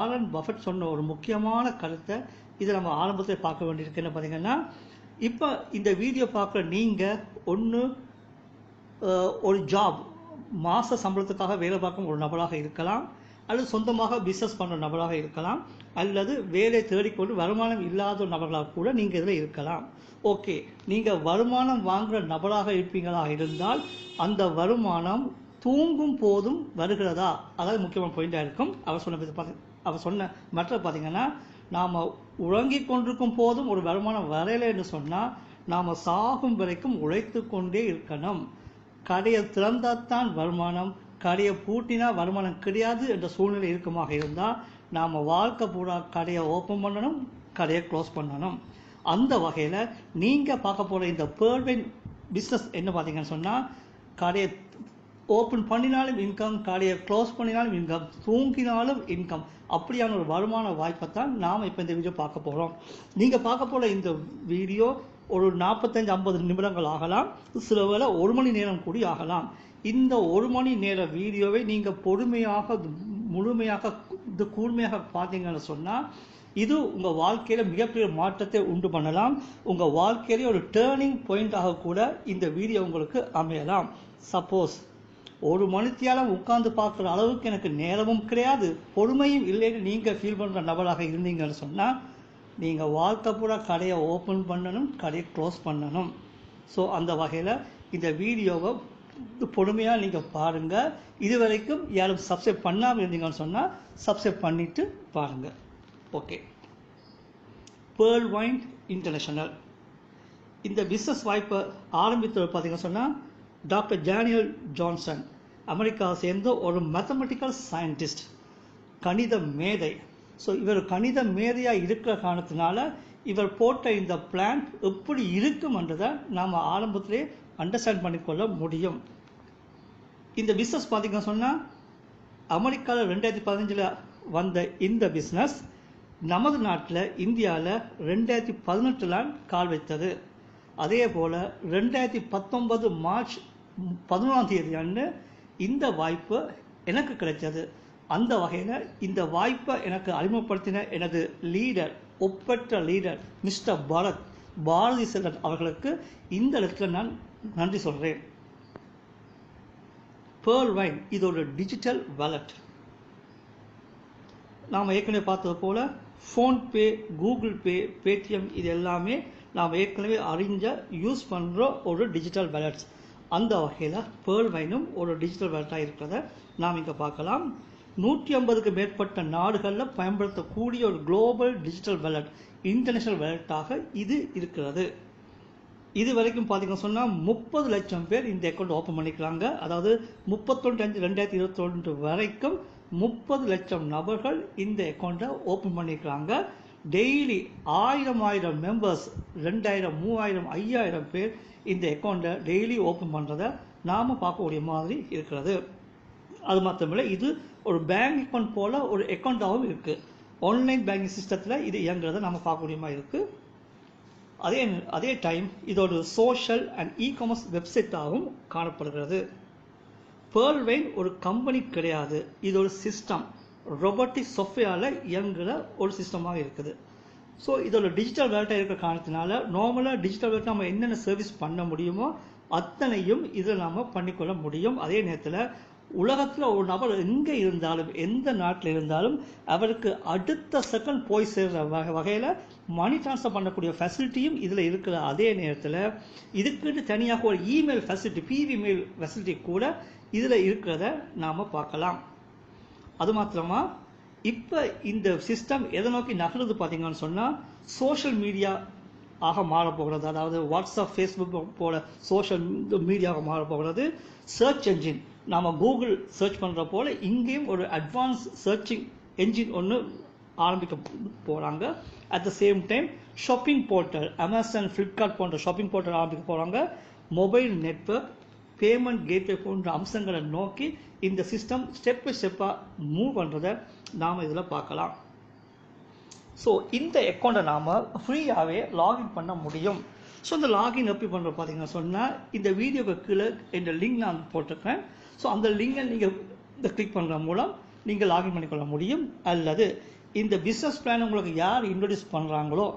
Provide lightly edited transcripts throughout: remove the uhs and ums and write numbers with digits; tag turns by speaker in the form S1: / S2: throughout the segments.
S1: Warren Buffett சொன்ன ஒரு முக்கியமான கருத்தை இதை நம்ம ஆரம்பத்தில் பார்க்க வேண்டியிருக்கு. என்ன பார்த்தீங்கன்னா, இப்போ இந்த வீடியோ பார்க்குற நீங்கள் ஒன்று ஒரு ஜாப் மாத சம்பளத்துக்காக வேலை பார்க்கும் ஒரு நபராக இருக்கலாம், அல்லது சொந்தமாக பிஸ்னஸ் பண்ணுற நபராக இருக்கலாம், அல்லது வேலை தேடிக்கொண்டு வருமானம் இல்லாத நபர்களாக கூட நீங்கள் இதில் இருக்கலாம். ஓகே, நீங்கள் வருமானம் வாங்குகிற நபராக இருப்பீங்களா இருந்தால் அந்த வருமானம் தூங்கும் போதும் வருகிறதா, அதாவது முக்கியமான பாயிண்டாக இருக்கும். அவர் சொன்ன மற்ற பார்த்தீங்கன்னா, நாம் உறங்கி கொண்டிருக்கும் போதும் ஒரு வருமானம் வரையலைன்னு சொன்னால் நாம் சாகும் வரைக்கும் உழைத்து கொண்டே இருக்கணும். கடையை திறந்தால்தான் வருமானம், கடையை பூட்டினா வருமானம் கிடையாது என்ற சூழ்நிலை இருக்குமாக இருந்தால் நாம் வாழ்க்கை பூரா கடையை ஓப்பன் பண்ணணும், கடையை க்ளோஸ் பண்ணணும். அந்த வகையில் நீங்கள் பார்க்க போகிற இந்த பேர்வைன் பிஸ்னஸ் என்ன பார்த்தீங்கன்னு சொன்னால், கடையை ஓப்பன் பண்ணினாலும் இன்கம், கடையை க்ளோஸ் பண்ணினாலும் இன்கம், தூங்கினாலும் இன்கம், அப்படியான ஒரு வருமான வாய்ப்பை தான் நாம் இப்போ இந்த வீடியோ பார்க்க போகிறோம். நீங்கள் பார்க்க போகிற இந்த வீடியோ ஒரு 45-50 நிமிடங்கள் ஆகலாம், சில வேளை 1 மணி நேரம் கூடி ஆகலாம். இந்த 1 மணி நேர வீடியோவை நீங்கள் பொறுமையாக முழுமையாக கூர்மையாக பார்த்தீங்கன்னு சொன்னால் இது உங்கள் வாழ்க்கையில் மிகப்பெரிய மாற்றத்தை உண்டு பண்ணலாம். உங்கள் வாழ்க்கையிலே ஒரு டேர்னிங் பாயிண்டாக கூட இந்த வீடியோ உங்களுக்கு அமையலாம். சப்போஸ் 1 மணித்தியாலம் உட்கார்ந்து பார்க்குற அளவுக்கு எனக்கு நேரமும் கிடையாது, பொறுமையும் இல்லைன்னு நீங்கள் ஃபீல் பண்ணுற நபராக இருந்தீங்கன்னு சொன்னால் நீங்கள் வாழ்க்கை பூரா கடையை ஓப்பன் பண்ணணும், கடையை க்ளோஸ் பண்ணணும். ஸோ அந்த வகையில் இந்த வீடியோவை பொறுமையாக நீங்கள் பாருங்கள். இது வரைக்கும் யாரும் சப்ஸ்கிரைப் பண்ணாமல் இருந்தீங்கன்னு சொன்னால் சப்ஸ்கிரைப் பண்ணிவிட்டு பாருங்கள். ஓகே, பேர்வைன் இன்டர்நேஷனல் இந்த பிஸ்னஸ் வாய்ப்பை ஆரம்பித்தவர் பார்த்தீங்கன்னு சொன்னால் டாக்டர் டேனியல் ஜான்சன், அமெரிக்காவை சேர்ந்த ஒரு மேத்தமெட்டிக்கல் சயின்டிஸ்ட், கணித மேதை. ஸோ இவர் கணித மேதையாக இருக்கிற காரணத்தினால இவர் போட்ட இந்த பிளான் எப்படி இருக்கும்ன்றதை நாம் ஆரம்பத்திலே அண்டர்ஸ்டாண்ட் பண்ணிக்கொள்ள முடியும். இந்த பிஸ்னஸ் பார்த்தீங்கன்னு சொன்னால் அமெரிக்காவில் 2015 வந்த இந்த பிஸ்னஸ் நமது நாட்டில் இந்தியாவில் 2018 கால் வைத்தது. அதே போல் 2019 மார்ச் 11 அன்று இந்த வாய்ப்பு எனக்கு கிடைத்தது. அந்த வகையில் இந்த வாய்ப்பை எனக்கு அறிமுகப்படுத்தின எனது லீடர், ஒப்பற்ற லீடர் மிஸ்டர் பாரதி செல்வன் அவர்களுக்கு இந்த இடத்துல நான் நன்றி சொல்கிறேன். பேர்வைன் இது ஒரு டிஜிட்டல் வாலெட். நாம் ஏற்கனவே பார்த்தது போல் ஃபோன்பே, கூகுள் பே, பேடிஎம் இது எல்லாமே நாம் ஏற்கனவே அறிஞ்ச யூஸ் பண்ணுற ஒரு டிஜிட்டல் வேலட்ஸ். அந்த வகையில் பேர்வைனும் ஒரு டிஜிட்டல் வேலட்டாக இருக்கிறத நாம் இங்கே பார்க்கலாம். 150க்கு மேற்பட்ட நாடுகளில் பயன்படுத்தக்கூடிய ஒரு குளோபல் டிஜிட்டல் வேலட், இன்டர்நேஷனல் வேலட்டாக இது இருக்கிறது. இது வரைக்கும் பார்த்தீங்கன்னு சொன்னால் 30 லட்சம் பேர் இந்த அக்கௌண்ட் ஓப்பன் பண்ணிக்கிறாங்க. அதாவது 31/5/2021 வரைக்கும் 30 லட்சம் நபர்கள் இந்த அக்கௌண்ட்டை ஓப்பன் பண்ணிக்கிறாங்க. டெய்லி 1000 மெம்பர்ஸ், 2000, 3000, 5000 பேர் இந்த அக்கௌண்ட்டை டெய்லி ஓப்பன் பண்ணுறதை நாம் பார்க்கக்கூடிய மாதிரி இருக்கிறது. அது மாத்திரமில்லை, இது ஒரு பேங்க் அக்கௌண்ட் போல் ஒரு அக்கௌண்ட்டாகவும் இருக்குது. ஆன்லைன் பேங்கிங் சிஸ்டத்தில் இது இயங்குறதை நம்ம பார்க்கக்கூடிய மாதிரி இருக்குது. அதே டைம் இதோட சோஷியல் அண்ட் இ-காமர்ஸ் வெப்சைட்டாகவும் காணப்படுகிறது. பேர்வைன் ஒரு கம்பெனி கிடையாது, இது ஒரு சிஸ்டம், ரொபோட்டிக் சாஃப்ட்வேரில் இயங்குகிற ஒரு சிஸ்டமாக இருக்குது. ஸோ இதோட டிஜிட்டல் வேலட்டாக இருக்கிற காரணத்தினால நார்மலாக டிஜிட்டல் வேலட் நம்ம என்னென்ன சர்வீஸ் பண்ண முடியுமோ அத்தனையும் இதில் நாம் பண்ணிக்கொள்ள முடியும். அதே நேரத்தில் உலகத்தில் ஒரு நபர் எங்கே இருந்தாலும், எந்த நாட்டில் இருந்தாலும் அவருக்கு அடுத்த செகண்ட் போய் சேர்கிற வகையில் மணி ட்ரான்ஸ்ஃபர் பண்ணக்கூடிய ஃபெசிலிட்டியும் இதில் இருக்கிற. அதே நேரத்தில் இதுக்குன்னு தனியாக ஒரு email facility, PV mail facility கூட இதில் இருக்கிறத நாம் பார்க்கலாம். அது மாத்திரமா இப்போ இந்த சிஸ்டம் எதை நோக்கி நகருது பார்த்தீங்கன்னு சொன்னால் சோஷியல் மீடியா ஆக மாறப்போகிறது. அதாவது வாட்ஸ்அப், ஃபேஸ்புக் போல சோஷியல் மீடியாவாக மாறப்போகிறது. சர்ச் என்ஜின், நாம் கூகுள் சர்ச் பண்ணுற போல் இங்கேயும் ஒரு அட்வான்ஸ் சர்ச்சிங் என்ஜின் ஒன்று ஆரம்பிக்க போகிறாங்க. At the same time shopping portal, Amazon, Flipkart போன்ற ஷாப்பிங் போர்ட்டல் ஆரம்பிக்க போகிறாங்க. மொபைல் நெட்வொர்க், பேமெண்ட் கேட்வே போன்ற அம்சங்களை நோக்கி இந்த சிஸ்டம் ஸ்டெப் பை ஸ்டெப்பாக மூவ் பண்ணுறதை நாம் இதில் பார்க்கலாம். ஸோ இந்த அக்கௌண்ட்டை நாம் ஃப்ரீயாகவே லாகின் பண்ண முடியும். ஸோ இந்த லாகின் எப்படி பண்ணுற பார்த்தீங்கன்னா சொன்னால் இந்த வீடியோக்கு கீழே இந்த லிங்க் நான் போட்டிருக்கேன். ஸோ அந்த லிங்கை நீங்கள் இந்த கிளிக் பண்ணுற மூலம் நீங்கள் லாகின் பண்ணிக்கொள்ள முடியும். அல்லது இந்த பிஸ்னஸ் பிளான் உங்களுக்கு யார் இன்ட்ரடியூஸ் பண்ணுறாங்களோ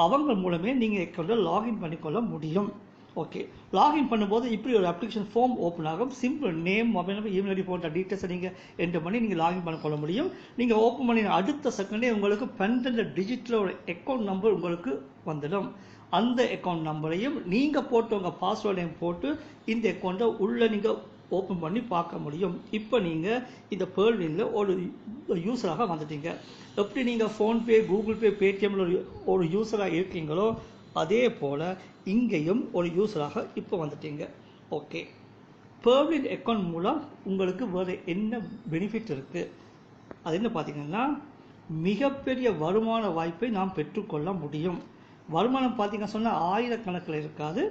S1: அவங்க மூலமே நீங்கள் அக்கௌண்ட்டை லாகின் பண்ணிக்கொள்ள முடியும். ஓகே, லாகின் பண்ணும்போது இப்படி ஒரு அப்ளிகேஷன் ஃபார்ம் ஓப்பன் ஆகும். Simple name, mobile number, email ID போன்ற டீட்டெயில்ஸை நீங்கள் என்டர் பண்ணி நீங்கள் லாகின் பண்ணிக்கொள்ள முடியும். நீங்கள் ஓப்பன் பண்ணின அடுத்த செகண்டே உங்களுக்கு 12 டிஜிட்டில் ஒரு அக்கௌண்ட் நம்பர் உங்களுக்கு வந்துடும். அந்த அக்கௌண்ட் நம்பரையும் நீங்கள் போட்டு உங்கள் பாஸ்வேர்டையும் போட்டு இந்த அக்கௌண்ட்டை உள்ளே நீங்கள் ஓப்பன் பண்ணி பார்க்க முடியும். இப்போ நீங்கள் இந்த Pearlwinல ஒரு யூஸராக வந்துட்டீங்க. எப்படி நீங்கள் ஃபோன்பே, கூகுள் பே, பேடிஎம்ல ஒரு யூஸராக இருக்கீங்களோ அதே போல் இங்கேயும் ஒரு யூஸராக இப்போ வந்துட்டீங்க. ஓகே, Pearlwin அக்கௌண்ட் மூலம் உங்களுக்கு வேறு என்ன பெனிஃபிட் இருக்குது? அது என்ன பார்த்தீங்கன்னா, மிகப்பெரிய வருமான வாய்ப்பை நாம் பெற்றுக்கொள்ள முடியும். வருமானம் பார்த்தீங்கன்னா சொன்னால் ஆயிரக்கணக்கில் இருக்காது,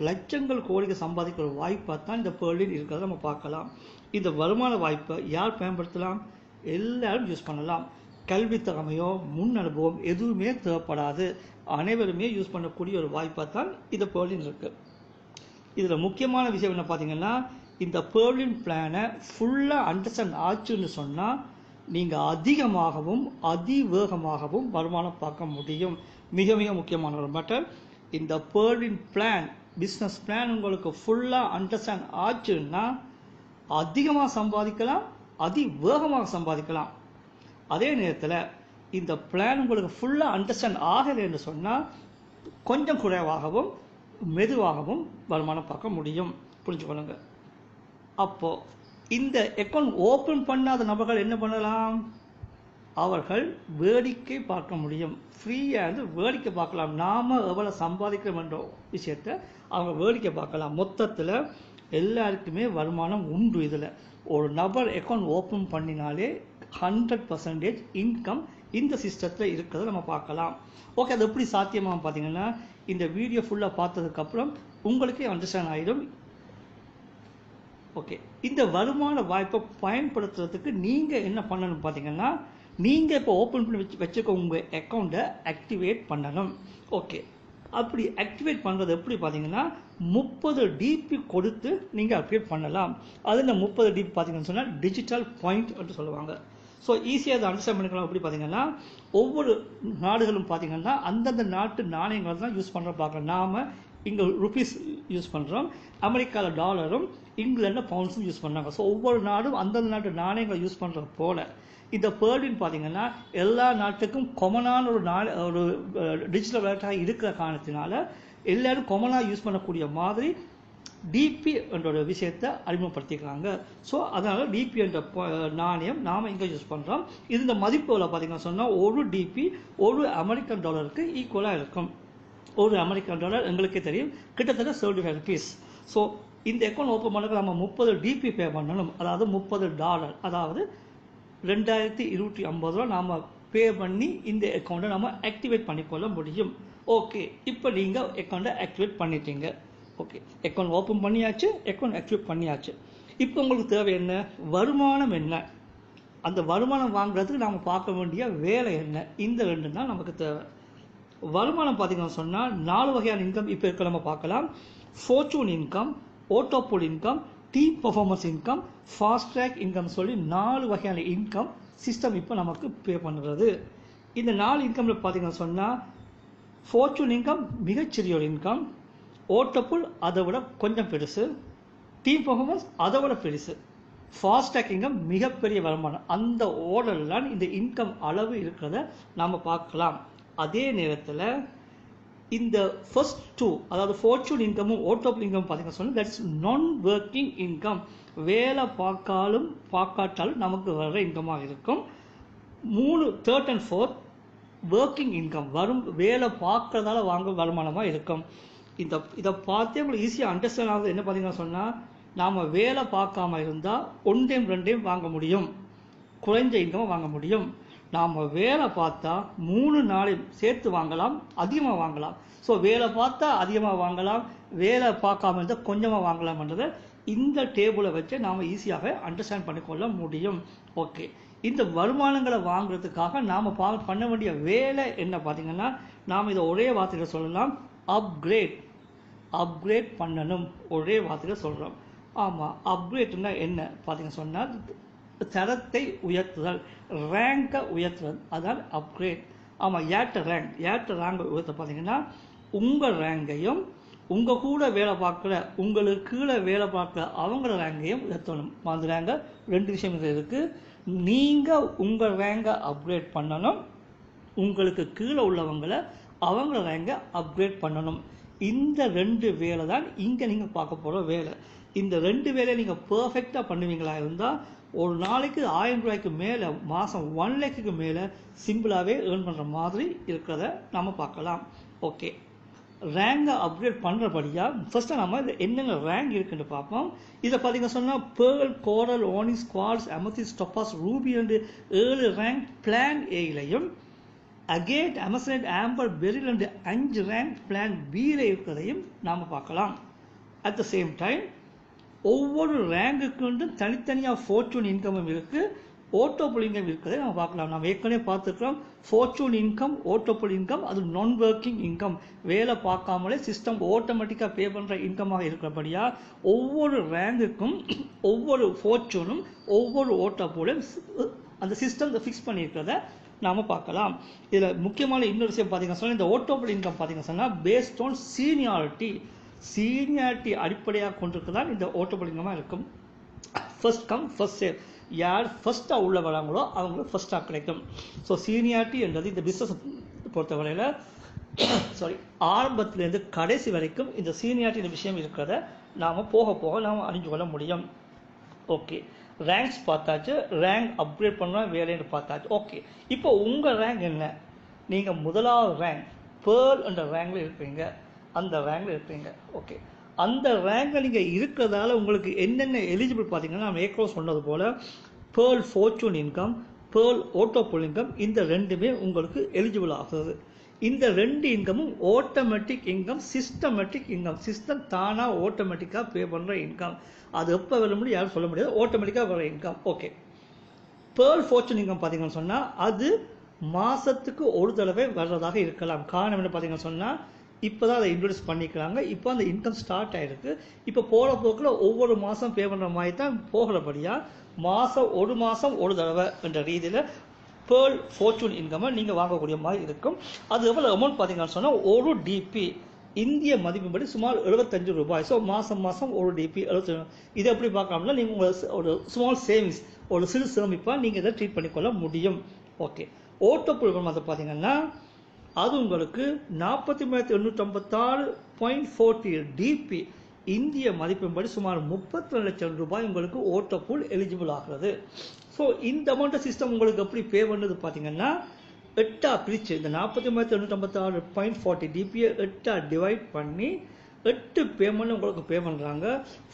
S1: லட்சங்கள் கோடிகள் சம்பாதிக்கிற வாய்ப்பாக தான் இந்த Pearlwin இருக்கிறத நம்ம பார்க்கலாம். இந்த வருமான வாய்ப்பை யார் பயன்படுத்தலாம்? எல்லாரும் யூஸ் பண்ணலாம். கல்வி திறமையோ முன் அனுபவம் எதுவுமே தேவைப்படாது, அனைவருமே யூஸ் பண்ணக்கூடிய ஒரு வாய்ப்பாக தான் இந்த Pearlwin இருக்குது. இதில் முக்கியமான விஷயம் என்ன பார்த்தீங்கன்னா, இந்த Pearlwin பிளானை ஃபுல்லாக அண்டர்ஸ்டாண்ட் ஆச்சுன்னு சொன்னால் நீங்கள் அதிகமாகவும் அதிவேகமாகவும் வருமானம் பார்க்க முடியும். மிக மிக முக்கியமான ஒரு மேட்டர், இந்த Pearlwin பிளான், பிஸ்னஸ் பிளான் உங்களுக்கு ஃபுல்லாக அண்டர்ஸ்டாண்ட் ஆச்சுன்னா அதிகமாக சம்பாதிக்கலாம், அதிவேகமாக சம்பாதிக்கலாம். அதே நேரத்தில் இந்த பிளான் உங்களுக்கு ஃபுல்லாக அண்டர்ஸ்டாண்ட் ஆகலைன்னு சொன்னால் கொஞ்சம் குறைவாகவும் மெதுவாகவும் வருமானம் பார்க்க முடியும். புரிஞ்சுக்கொள்ளுங்க. அப்போது இந்த அக்கௌண்ட் ஓப்பன் பண்ணாத நபர்கள் என்ன பண்ணலாம்? அவர்கள் வேடிக்கை பார்க்க முடியும். ஃப்ரீயாக வேடிக்கை பார்க்கலாம். நாம் எவ்வளோ சம்பாதிக்கிறோம் என்ற விஷயத்தை அவங்க வேடிக்கை பார்க்கலாம். மொத்தத்தில் எல்லாருக்குமே வருமானம் உண்டு. இதில் ஒரு நபர் அக்கௌண்ட் ஓப்பன் பண்ணினாலே 100% இன்கம் இந்த சிஸ்டத்தில் இருக்கிறத நம்ம பார்க்கலாம். ஓகே, அது எப்படி சாத்தியமாக பார்த்தீங்கன்னா, இந்த வீடியோ ஃபுல்லாக பார்த்ததுக்கப்புறம் உங்களுக்கே அண்டர்ஸ்டாண்ட் ஆகிடும். ஓகே, இந்த வருமான வாய்ப்பை பயன்படுத்துறதுக்கு நீங்கள் என்ன பண்ணணும் பார்த்தீங்கன்னா, நீங்கள் இப்போ ஓப்பன் பண்ணி வச்சுருக்க உங்கள் அக்கௌண்ட்டை ஆக்டிவேட் பண்ணணும். ஓகே, அப்படி ஆக்டிவேட் பண்ணுறது எப்படி பார்த்தீங்கன்னா, 30 டிபி கொடுத்து நீங்கள் ஆக்டிவேட் பண்ணலாம். அதில் 30 டிபி பார்த்தீங்கன்னு சொன்னால் டிஜிட்டல் பாயிண்ட் என்று சொல்லுவாங்க. ஸோ ஈஸியாக அதை அண்டர்ஸ்டாண்ட் பண்ணிக்கலாம். எப்படி பார்த்தீங்கன்னா, ஒவ்வொரு நாடுகளும் பார்த்தீங்கன்னா அந்தந்த நாட்டு நாணயங்கள் தான் யூஸ் பண்ணுற பார்க்கலாம். நாம் இங்கே ருபீஸ் யூஸ் பண்ணுறோம், அமெரிக்காவில் டாலரும், இங்கிலாண்டில் பவுண்ட்ஸும் யூஸ் பண்ணுறாங்க. ஸோ ஒவ்வொரு நாடும் அந்தந்த நாட்டு நாணயங்களை யூஸ் பண்ணுறது போல் இந்த Pearlwin பார்த்தீங்கன்னா எல்லா நாட்டுக்கும் காமனான ஒரு டிஜிட்டல் வேலட்டாக இருக்கிற காரணத்தினால எல்லாரும் காமனாக யூஸ் பண்ணக்கூடிய மாதிரி டிபி என்ற ஒரு விஷயத்தை அறிமுகப்படுத்திக்கிறாங்க. ஸோ அதனால் டிபி என்ற நாணயம் நாம் இங்கே யூஸ் பண்ணுறோம். இந்த மதிப்புகளை பார்த்தீங்கன்னா சொன்னால் ஒரு டிபி ஒரு அமெரிக்கன் டாலருக்கு ஈக்குவலாக இருக்கும். ஒரு அமெரிக்கன் டாலர் எங்களுக்கே தெரியும் கிட்டத்தட்ட 75 ருபீஸ். ஸோ இந்த அக்கௌண்ட் ஓப்பன் பண்ண நம்ம 30 டிபி பே பண்ணணும். அதாவது $30, அதாவது 2250 ரூபா நாம் பே பண்ணி இந்த அக்கௌண்ட்டை நம்ம ஆக்டிவேட் பண்ணிக்கொள்ள முடியும். ஓகே, இப்போ நீங்கள் அக்கௌண்ட்டை ஆக்டிவேட் பண்ணிட்டீங்க. ஓகே, அக்கௌண்ட் ஓப்பன் பண்ணியாச்சு, அக்கௌண்ட் ஆக்டிவேட் பண்ணியாச்சு. இப்போ உங்களுக்கு தேவை என்ன? வருமானம் என்ன? அந்த வருமானம் வாங்குறதுக்கு நாம் பார்க்க வேண்டிய வேலை என்ன? இந்த ரெண்டு தான் நமக்கு தேவை. வருமானம் பார்த்தீங்கன்னா சொன்னால் 4 வகையான இன்கம் இப்போ இருக்க நம்ம பார்க்கலாம். Fortune income, autopool income, team performance income, fast track income சொல்லி 4 வகையான இன்கம் சிஸ்டம் இப்போ நமக்கு பே பண்ணுறது. இந்த 4 இன்கமில் பார்த்தீங்கன்னா சொன்னால் ஃபார்ச்சூன் இன்கம் மிகச்சிறிய ஒரு இன்கம், ஆட்டோபோல் அதை விட கொஞ்சம் பெருசு, டீம் பர்ஃபார்மன்ஸ் அதை விட பெருசு, ஃபாஸ்ட் ட்ராக் இன்கம் மிகப்பெரிய வருமானம். அந்த ஓர்டர்லாம் இந்த இன்கம் அளவு இருக்கிறத நாம் பார்க்கலாம். அதே நேரத்தில் இந்த ஃபர்ஸ்ட் 2, அதாவது ஃபார்ச்சூன் இன்கமும் ஆட்டோபோல் இன்கம் பார்த்தீங்கன்னா சொன்னால் தட்ஸ் நான் ஒர்க்கிங் இன்கம். வேலை பார்க்காட்டாலும் நமக்கு வர இன்கமாக இருக்கும். 3, 3rd and 4th working income, வேலை பார்க்கறதால வாங்க வருமானமாக இருக்கும். இதை பார்த்தே உங்களுக்கு ஈஸியாக அண்டர்ஸ்டாண்ட் ஆகுது. என்ன பார்த்தீங்கன்னா சொன்னால், நாம் வேலை பார்க்காம இருந்தால் 1 டைம் 2 டைம் வாங்க முடியும், குறைஞ்ச இன்கம் வாங்க முடியும். நாம் வேலை பார்த்தா 3 நாளையும் சேர்த்து வாங்கலாம், அதிகமாக வாங்கலாம். ஸோ வேலை பார்த்தா அதிகமாக வாங்கலாம், வேலை பார்க்காம இருந்தால் கொஞ்சமாக வாங்கலாம்ன்றதை இந்த டேபிளை வச்சு நாம் ஈஸியாக அண்டர்ஸ்டாண்ட் பண்ணிக்கொள்ள முடியும். ஓகே, இந்த வருமானங்களை வாங்குறதுக்காக நாம் பண்ண வேண்டிய வேலை என்ன பார்த்தீங்கன்னா, நாம் இதை ஒரே வார்த்தையில் சொல்லலாம், அப்கிரேட் பண்ணணும். ஒரே வார்த்தையில் சொல்கிறோம். ஆமாம், அப்கிரேட்னா என்ன பார்த்தீங்கன்னா சொன்னால், தரத்தை உயர்த்துதல், ரேங்கை உயர்த்துதல், அதான் அப்கிரேட். ஆமாம், ஏற்ற ரேங்கை உயர்த்த பார்த்தீங்கன்னா உங்கள் ரேங்கையும் உங்கள் கூட வேலை பார்க்குற உங்களுக்கு கீழே வேலை பார்க்குற அவங்கள ரேங்கையும் உயர்த்தணும். அந்த ரேங்கை 2 விஷயம் இருக்குது. நீங்கள் உங்கள் ரேங்கை அப்கிரேட் பண்ணணும், உங்களுக்கு கீழே உள்ளவங்களை அவங்கள ரேங்கை அப்கிரேட் பண்ணணும். இந்த 2 வேலை தான் இங்கே நீங்கள் பார்க்க போகிற வேலை. இந்த 2 வேலையை நீங்கள் பர்ஃபெக்டாக பண்ணுவீங்களா இருந்தால் ஒரு நாளைக்கு 1000 ரூபாய்க்கு மேலே, மாதம் 1 லட்சத்துக்கு மேலே சிம்பிளாகவே ஏர்ன் பண்ணுற மாதிரி இருக்கிறத நம்ம பார்க்கலாம். ஓகே, ரேங்கை அப்கிரேட் பண்ணுறபடியாக ஃபஸ்ட்டு நம்ம இது என்னென்ன ரேங்க் இருக்குன்னு பார்ப்போம். இதை பார்த்தீங்கன்னா சொன்னால் pearl, coral, onyx, quartz, amethyst, topaz, ruby என்று 7 ரேங்க் பிளான் ஏலையும், அகேட், அமசனைட், ஆம்பர், பெரில் என்று 5 ரேங்க் பிளான் பியில் இருக்கிறதையும் நாம் பார்க்கலாம். அட் த சேம் டைம் ஒவ்வொரு ரேங்குக்கு தனித்தனியாக ஃபார்ச்சூன் இன்கமும் இருக்குது, ஓட்டோபுல் இன்கம் இருக்கிறதை நம்ம பார்க்கலாம். நம்ம ஏற்கனவே பார்த்துருக்கோம் ஃபார்ச்சூன் இன்கம், ஓட்டோபுல் இன்கம், அது நான் ஒர்க்கிங் இன்கம், வேலை பார்க்காமலே சிஸ்டம் ஆட்டோமேட்டிக்காக பே பண்ணுற இன்கமாக இருக்கிறபடியாக ஒவ்வொரு ரேங்குக்கும் ஒவ்வொரு ஃபார்ச்சூனும் ஒவ்வொரு ஓட்டோபுலும் அந்த சிஸ்டம் ஃபிக்ஸ் பண்ணியிருக்கிறத நாம் பார்க்கலாம். இதில் முக்கியமான இன்னொரு விஷயம் பார்த்தீங்கன்னா சொன்னால் இந்த ஓட்டோபுல் இன்கம் பார்த்தீங்கன்னா சொன்னால் பேஸ்ட் ஆன் சீனியாரிட்டி அடிப்படையாக கொண்டிருக்கிறதான் இந்த ஓட்டோபுல் இன்கமாக இருக்கும். ஃபர்ஸ்ட் கம் ஃபர்ஸ்ட் சேவ், யார் ஃபர்ஸ்ட்டாக உள்ள வராங்களோ அவங்களுக்கு ஃபர்ஸ்ட்டாக கிடைக்கும். ஸோ சீனியாரிட்டி என்றது இந்த பிஸ்னஸ் பொறுத்தவரையில் ஆரம்பத்திலேருந்து கடைசி வரைக்கும் இந்த சீனியாரிட்டி விஷயம் இருக்கிறத நாம் போக போக நாம் அறிஞ்சு கொள்ள முடியும். ஓகே, ரேங்க்ஸ் பார்த்தாச்சு, ரேங்க் அப்கிரேட் பண்ண வேலைன்னு பார்த்தாச்சு. ஓகே, இப்போ உங்கள் ரேங்க் என்ன? நீங்கள் முதலாவது ரேங்க் பேர்ல் என்ற ரேங்கில் இருப்பீங்க, அந்த ரேங்கில் இருப்பீங்க. ஓகே, அந்த ரேங்கில் நீங்கள் இருக்கிறதால உங்களுக்கு என்னென்ன எலிஜிபிள் பார்த்தீங்கன்னா நம்ம ஏற்கனவே சொன்னது போல் pearl fortune income, pearl autopool income, இந்த 2மே உங்களுக்கு எலிஜிபிள் ஆகுது. இந்த 2 இன்கமும் automatic income, systematic income, system தானாக ஆட்டோமேட்டிக்காக பே பண்ணுற இன்கம். அது எப்போ வர முடியும் யாரும் சொல்ல முடியாது, ஆட்டோமேட்டிக்காக வர income. Okay, pearl fortune income பார்த்தீங்கன்னு சொன்னால் அது மாதத்துக்கு ஒரு தடவை வர்றதாக இருக்கலாம். காரணம் என்ன பார்த்தீங்கன்னு சொன்னால் இப்போ தான் அதை இன்ட்ரடியூஸ் பண்ணிக்கிறாங்க, இப்போ அந்த இன்கம் ஸ்டார்ட் ஆகிருக்கு. இப்போ போகிற போக்கில் ஒவ்வொரு மாதம் பே பண்ணுற மாதிரி தான் போகிறபடியாக ஒரு மாதம் ஒரு தடவை என்ற ரீதியில் பேர்ல் ஃபார்ச்சூன் இன்கம்மை நீங்கள் வாங்கக்கூடிய மாதிரி இருக்கும். அது எவ்வளோ அமௌண்ட் பார்த்தீங்கன்னு சொன்னால் ஒரு டிபி இந்திய மதிப்பின்படி சுமார் 75 ரூபாய். ஸோ மாதம் ஒரு டிபி 75. இதை எப்படி பார்க்கலாம்னா நீங்கள் உங்களை ஒரு ஸ்மால் சேவிங்ஸ், ஒரு சிறு சேமிப்பாக நீங்கள் இதை ட்ரீட் பண்ணிக்கொள்ள முடியும். ஓகே, ஓட்டோபுல் அதை பார்த்தீங்கன்னா அது உங்களுக்கு 43,856.40 டிபி இந்திய மதிப்பின்படி சுமார் 32 லட்சம் ரூபாய் உங்களுக்கு ஓட்டோபுல் எலிஜிபிள் ஆகிறது. ஸோ இந்த அமௌண்ட்டை சிஸ்டம் உங்களுக்கு எப்படி பே பண்ணுறது பார்த்தீங்கன்னா 8 பிரிச்சு இந்த 43,856.40 டிபியை 8 டிவைட் பண்ணி 8 பேமெண்ட் உங்களுக்கு பே பண்ணுறாங்க.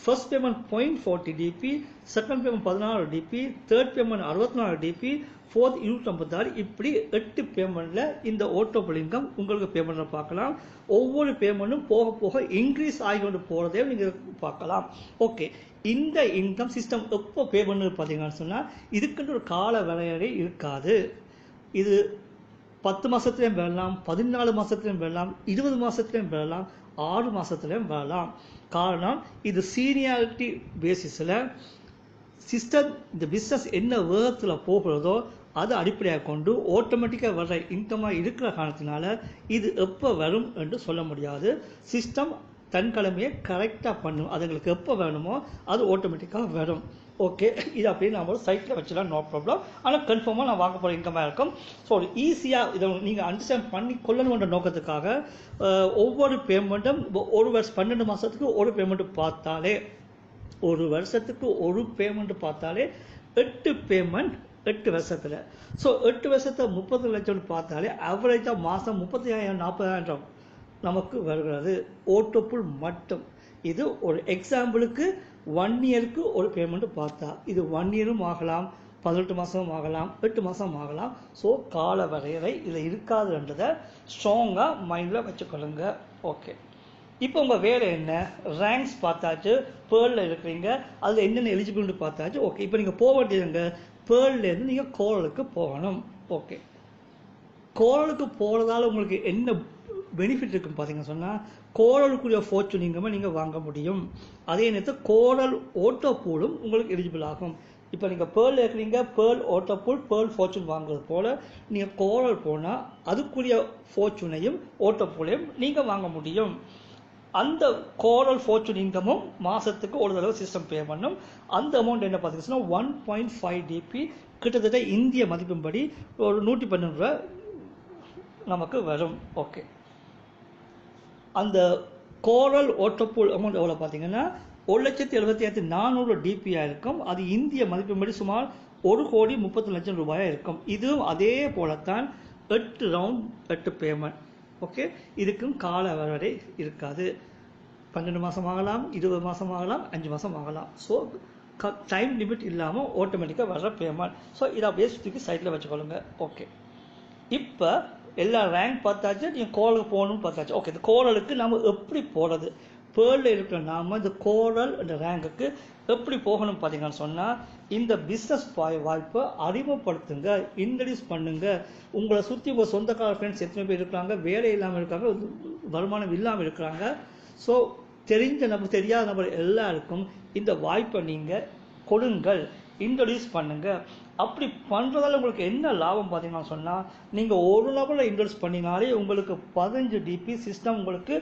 S1: First payment 0.40 DP, second payment 16 DP, third payment 64 DP, fourth 256. இப்படி 8 பேமெண்ட்டில் இந்த ஓட்டோபுல் இன்கம் உங்களுக்கு பேமெண்ட்டை பார்க்கலாம். ஒவ்வொரு பேமெண்ட்டும் போக போக இன்க்ரீஸ் ஆகி கொண்டு போகிறதே நீங்கள் பார்க்கலாம். ஓகே, இந்த இன்கம் சிஸ்டம் எப்போ பே பண்ணுறது பார்த்தீங்கன்னு சொன்னால் இதுக்குன்னு ஒரு கால வரையறை இருக்காது. இது 10 மாதத்துலேயும் வரலாம், 14 மாதத்துலேயும் வரலாம், 20 மாதத்துலேயும் வரலாம், 6 மாதத்துலேயும் வரலாம். காரணம் இது சீனியாரிட்டி பேசிஸில் சிஸ்டம் இந்த பிஸ்னஸ் என்ன வேகத்தில் போகிறதோ அதை அடிப்படையாக கொண்டு ஆட்டோமேட்டிக்காக வர்ற இன்கமாக இருக்கிற காரணத்தினால இது எப்போ வரும் என்று சொல்ல முடியாது. சிஸ்டம் தன் கடமையை கரெக்டாக பண்ணும், அதுங்களுக்கு எப்போ வேணுமோ அது ஆட்டோமேட்டிக்காக வரும். ஓகே, இது அப்படியே நம்ம ஒரு சைட்டில் வச்சுலாம், நோ ப்ராப்ளம். ஆனால் கன்ஃபார்மாக நான் வாங்க போகிற இன்கமாக இருக்கும். ஸோ ஈஸியாக இதை நீங்கள் அண்டர்ஸ்டாண்ட் பண்ணி கொள்ளணுன்ற நோக்கத்துக்காக ஒவ்வொரு பேமெண்ட்டும் ஒரு வருஷம் 12 மாதத்துக்கு ஒரு பேமெண்ட்டு பார்த்தாலே, ஒரு வருஷத்துக்கு ஒரு பேமெண்ட் பார்த்தாலே 8 பேமெண்ட் 8 வருஷத்தில். ஸோ 8 வருஷத்தை 30 லட்சம்னு பார்த்தாலே ஆவரேஜாக மாதம் 35,000 40,000 நமக்கு வருகிறது ஓட்டோபுல் மட்டும். இது ஒரு எக்ஸாம்பிளுக்கு 1 இயருக்கு ஒரு பேமெண்ட் பார்த்தா இது 1 இயரும் ஆகலாம், 18 மாதமும் ஆகலாம், 8 மாதம் ஆகலாம். ஸோ கால வரையறை இதில் இருக்காதுன்றதை ஸ்ட்ராங்காக மைண்டில் வச்சுக்கொள்ளுங்க. ஓகே, இப்போ உங்கள் வேலை என்ன? ரேங்க்ஸ் பார்த்தாச்சு, பேர்லில் இருக்கிறீங்க, அதில் என்னென்ன எலிஜிபிள்னு பார்த்தாச்சு. ஓகே, இப்போ நீங்கள் போக வேண்டியதுங்க பேர்லேருந்து நீங்கள் கோரலுக்கு போகணும். ஓகே, கோரலுக்கு போகிறதால உங்களுக்கு என்ன பெனிஃபிட் இருக்குன்னு பார்த்தீங்கன்னு சொன்னால் கோரலுக்குரிய ஃபார்ச்சூன் இன்கம்மை நீங்கள் வாங்க முடியும். அதே நேரத்தில் கோரல் ஓட்டோபூலும் உங்களுக்கு எலிஜிபிள் ஆகும். இப்போ நீங்கள் பேர்ல் இருக்கிறீங்க, பேர்ல் ஓட்டப்புல், பேர்ல் ஃபார்ச்சூன் வாங்குறது போல் நீங்கள் கோரல் போனால் அதுக்குரிய ஃபார்ச்சூனையும் ஓட்டப்புலையும் நீங்கள் வாங்க முடியும். அந்த கோரல் ஃபார்ச்சூன் இன்கமும் மாதத்துக்கு ஒரு தடவை சிஸ்டம் பே பண்ணும். அந்த அமௌண்ட் என்ன பார்த்தீங்கன்னா 1.5 DP, கிட்டத்தட்ட இந்திய மதிப்பின்படி ஒரு 112 ரூபா நமக்கு வரும். ஓகே, அந்த கோரல் ஓட்டப்பூல் அமௌண்ட் எவ்வளோ பார்த்தீங்கன்னா 1,75,400 DPயாக இருக்கும். அது இந்திய மதிப்பின்படி சுமார் 1,30,00,000 ரூபாயாக இருக்கும். இதுவும் அதே போலத்தான் 8 ரவுண்ட் 8 பேமெண்ட். ஓகே, இதுக்கும் கால வரை இருக்காது. 12 மாதம் ஆகலாம், 20 மாதம் ஆகலாம், 5 மாதம் ஆகலாம். ஸோ டைம் லிமிட் இல்லாமல் ஆட்டோமேட்டிக்காக வர்ற பேமெண்ட். ஸோ இதை அப்படியே சுற்றி சைட்டில் வச்சுக்கொள்ளுங்க. ஓகே, இப்போ எல்லா ரேங்க் பார்த்தாச்சு, நீங்கள் கோரலுக்கு போகணும்னு பார்த்தாச்சு. ஓகே, இந்த கோரலுக்கு நம்ம எப்படி போகிறது, பேர்ல இருக்கிற நாம இந்த கோரல் இந்த ரேங்குக்கு எப்படி போகணும் பார்த்தீங்கன்னு சொன்னால், இந்த பிஸ்னஸ் வாய்ப்பை அறிமுகப்படுத்துங்க, இன்ட்ரடியூஸ் பண்ணுங்க. உங்களை சுற்றி உங்கள் சொந்தக்கார ஃப்ரெண்ட்ஸ் எத்தனை பேர் இருக்கிறாங்க, வேலை இல்லாமல் இருக்காங்க, வருமானம் இல்லாமல் இருக்கிறாங்க. ஸோ தெரிஞ்ச நபர் தெரியாத நபர் எல்லாருக்கும் இந்த வாய்ப்பை நீங்கள் கொடுங்கள், இன்ட்ரடியூஸ் பண்ணுங்க. அப்படி பண்ணுறதால உங்களுக்கு என்ன லாபம் பார்த்தீங்கன்னா சொன்னால், நீங்கள் ஒரு நபரை இன்ட்ரடியூஸ் பண்ணினாலே உங்களுக்கு 15 DP சிஸ்டம் உங்களுக்கு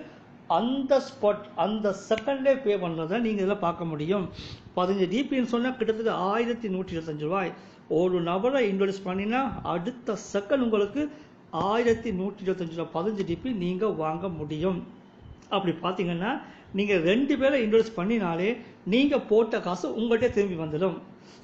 S1: அந்த ஸ்பாட் அந்த செகண்டே பே பண்ணுறதை நீங்கள் இதில் பார்க்க முடியும். 15 DPன்னு சொன்னால் கிட்டத்தட்ட 1,125 ரூபாய். ஒரு நபரை இன்ட்ரடியூஸ் பண்ணினா அடுத்த செகண்ட் உங்களுக்கு 1,125 ரூபாய் 15 DP நீங்கள் வாங்க முடியும். அப்படி பார்த்தீங்கன்னா நீங்கள் 2 பேரை இன்ட்ரடியூஸ் பண்ணினாலே நீங்கள் போட்ட காசு உங்கள்கிட்ட திரும்பி வந்துடும்.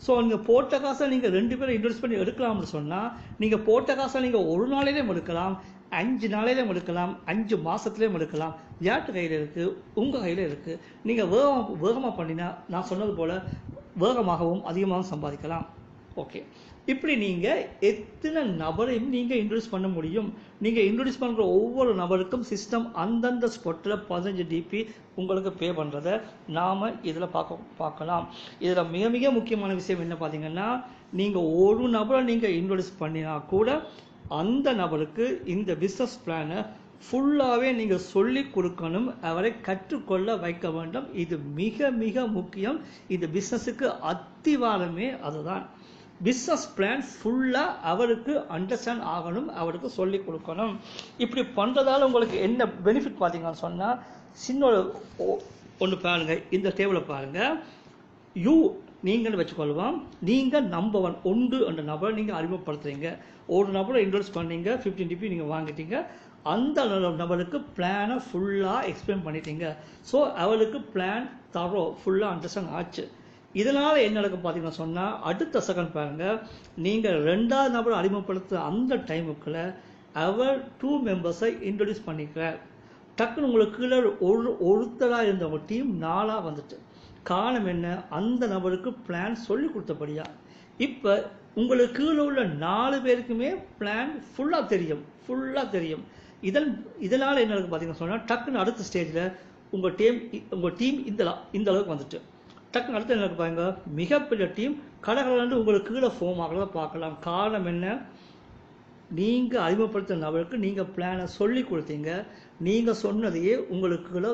S1: ஸோ நீங்கள் போட்ட காசை நீங்கள் 2 பேரை இன்ட்ரடியூஸ் பண்ணி எடுக்கலாம்னு சொன்னால், நீங்கள் போட்ட காசை நீங்கள் ஒரு நாளிலேயும் எடுக்கலாம், 5 நாளிலேயும் எடுக்கலாம், 5 மாதத்துலேயும் எடுக்கலாம். யார்ட்டு கையில் இருக்குது, உங்கள் கையில் இருக்குது. நீங்கள் வேகமாக பண்ணினா நான் சொன்னது போல் வேகமாகவும் அதிகமாகவும் சம்பாதிக்கலாம். ஓகே, இப்படி நீங்கள் எத்தனை நபரையும் நீங்கள் இன்ட்ரடியூஸ் பண்ண முடியும். நீங்கள் இன்ட்ரடியூஸ் பண்ணுற ஒவ்வொரு நபருக்கும் சிஸ்டம் அந்தந்த ஸ்பாட்டில் 15 DP உங்களுக்கு பே பண்ணுறதை நாம் இதில் பார்க்கலாம். இதில் மிக மிக முக்கியமான விஷயம் என்ன பார்த்தீங்கன்னா, நீங்கள் ஒரு நபரை நீங்கள் இன்ட்ரடியூஸ் பண்ணினா கூட அந்த நபருக்கு இந்த பிஸ்னஸ் பிளானை ஃபுல்லாகவே நீங்கள் சொல்லி கொடுக்கணும், அவரை கற்றுக்கொள்ள வைக்க வேண்டும். இது மிக மிக முக்கியம். இந்த பிஸ்னஸுக்கு அத்திவாரமே அதுதான். பிஸ்னஸ் பிளான் ஃபுல்லாக அவருக்கு அண்டர்ஸ்டாண்ட் ஆகணும், அவருக்கு சொல்லி கொடுக்கணும். இப்படி பண்ணுறதால உங்களுக்கு என்ன பெனிஃபிட் பார்த்தீங்கன்னு சொன்னால், சின்ன ஒன்று பாருங்கள், இந்த டேபிளை பாருங்கள். நீங்கள்னு வச்சுக்கொள்வோம். நீங்கள் நம்பர் 1 என்ற நபரை நீங்கள் அறிமுகப்படுத்துறீங்க. ஒரு நபரை இன்ட்ரடியூஸ் பண்ணீங்க, 15 DP நீங்கள் வாங்கிட்டீங்க. அந்த நபருக்கு பிளானை ஃபுல்லாக எக்ஸ்பிளைன் பண்ணிட்டீங்க. ஸோ அவருக்கு பிளான் ஃபுல்லாக அண்டர்ஸ்டாண்ட் ஆச்சு. இதனால் என்ன நடக்கும் பார்த்தீங்கன்னா சொன்னால், அடுத்த செகண்ட் பாருங்கள், நீங்கள் 2வது நபரை அறிமுகப்படுத்த அந்த டைமுக்குள்ள அவர் 2 மெம்பர்ஸை இன்ட்ரடியூஸ் பண்ணிக்கிறார். டக்குன்னு உங்களுக்கு கீழே ஒருத்தராக இருந்தவங்க டீம் 4ஆக வந்துட்டு. காரணம் என்ன, அந்த நபருக்கு பிளான் சொல்லி கொடுத்தபடியா. இப்போ உங்களுக்கு கீழே உள்ள 4 பேருக்குமே பிளான் ஃபுல்லாக தெரியும். இதனால் என்ன நடக்கும் பார்த்தீங்கன்னா சொன்னால், டக்குன்னு அடுத்த ஸ்டேஜில் உங்கள் டீம் இந்த அளவுக்கு வந்துட்டு டக்குன்னு அடுத்த என்ன பாருங்க, மிகப்பெரிய டீம் கடற்கடை உங்களுக்கு கீழே ஃபோம் ஆகிறத பார்க்கலாம். காரணம் என்ன, நீங்கள் அறிமுகப்படுத்த நபருக்கு நீங்கள் பிளானை சொல்லி கொடுத்தீங்க, நீங்கள் சொன்னதையே உங்களுக்கு கீழே